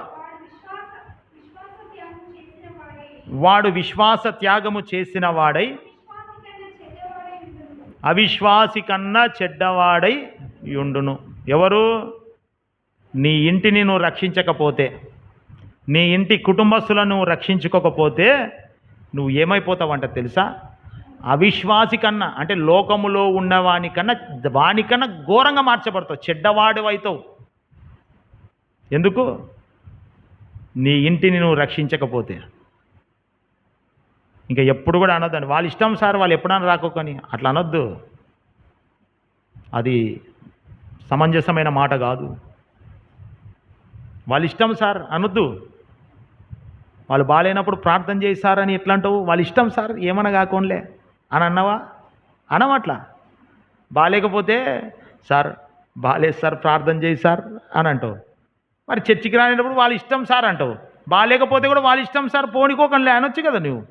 వాడు విశ్వాస త్యాగము చేసిన వాడై అవిశ్వాసి కన్నా చెడ్డవాడై యుండును. ఎవరు? నీ ఇంటిని నువ్వు రక్షించకపోతే, నీ ఇంటి కుటుంబస్తులను రక్షించుకోకపోతే నువ్వు ఏమైపోతావంట తెలుసా? అవిశ్వాసి కన్నా, అంటే లోకములో వానికన్నా ఘోరంగా మార్చబడతావు, చెడ్డవాడు అవుతావు. ఎందుకు? నీ ఇంటిని నువ్వు రక్షించకపోతే. ఇంకా ఎప్పుడు కూడా అనొద్దండి, వాళ్ళ ఇష్టం సార్, వాళ్ళు ఎప్పుడైనా రాకోకని అట్లా అనొద్దు. అది సమంజసమైన మాట కాదు. వాళ్ళ ఇష్టం సార్ అనొద్దు. వాళ్ళు బాగాలేనప్పుడు ప్రార్థన చేయి సార్ అని ఎట్లా అంటావు? వాళ్ళ ఇష్టం సార్, ఏమన్నా కాకోన్లే అని అన్నావా? అనవట్లా. బాగాలేకపోతే సార్ బాగాలేదు సార్ ప్రార్థన చేయి సార్ అని అంటావు. మరి చర్చికి రానేటప్పుడు వాళ్ళ ఇష్టం సార్ అంటావు. బాగాలేకపోతే కూడా వాళ్ళ ఇష్టం సార్ పోనికోకంలే అనొచ్చు కదా నువ్వు.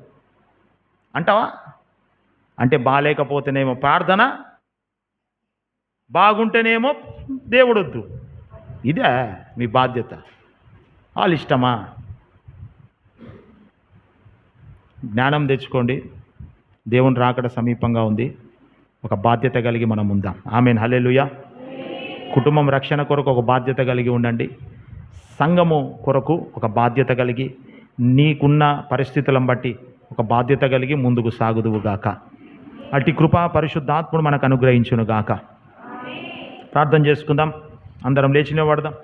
అంటావా? అంటే బాగాలేకపోతేనేమో ప్రార్థన, బాగుంటేనేమో దేవుడొద్దు. ఇదే మీ బాధ్యత. వాళ్ళ ఇష్టమా? జ్ఞానం తెచ్చుకోండి. దేవుని రాకడ సమీపంగా ఉంది. ఒక బాధ్యత కలిగి మనం ఉందాం. ఆమేన్, హల్లెలూయా. కుటుంబం రక్షణ కొరకు ఒక బాధ్యత కలిగి ఉండండి. సంఘము కొరకు ఒక బాధ్యత కలిగి, నీకున్న పరిస్థితులను బట్టి ఒక బాధ్యత కలిగి ముందుకు సాగుదువుగాక. అట్టి కృప పరిశుద్ధాత్ముడు మనకు అనుగ్రహించునుగాక. ప్రార్థన చేసుకుందాం. అందరం లేచి నిలబడదాం.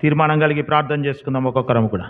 తీర్మానం కలిగి ప్రార్థన చేసుకుందాం ఒక్కొక్కరం కూడా.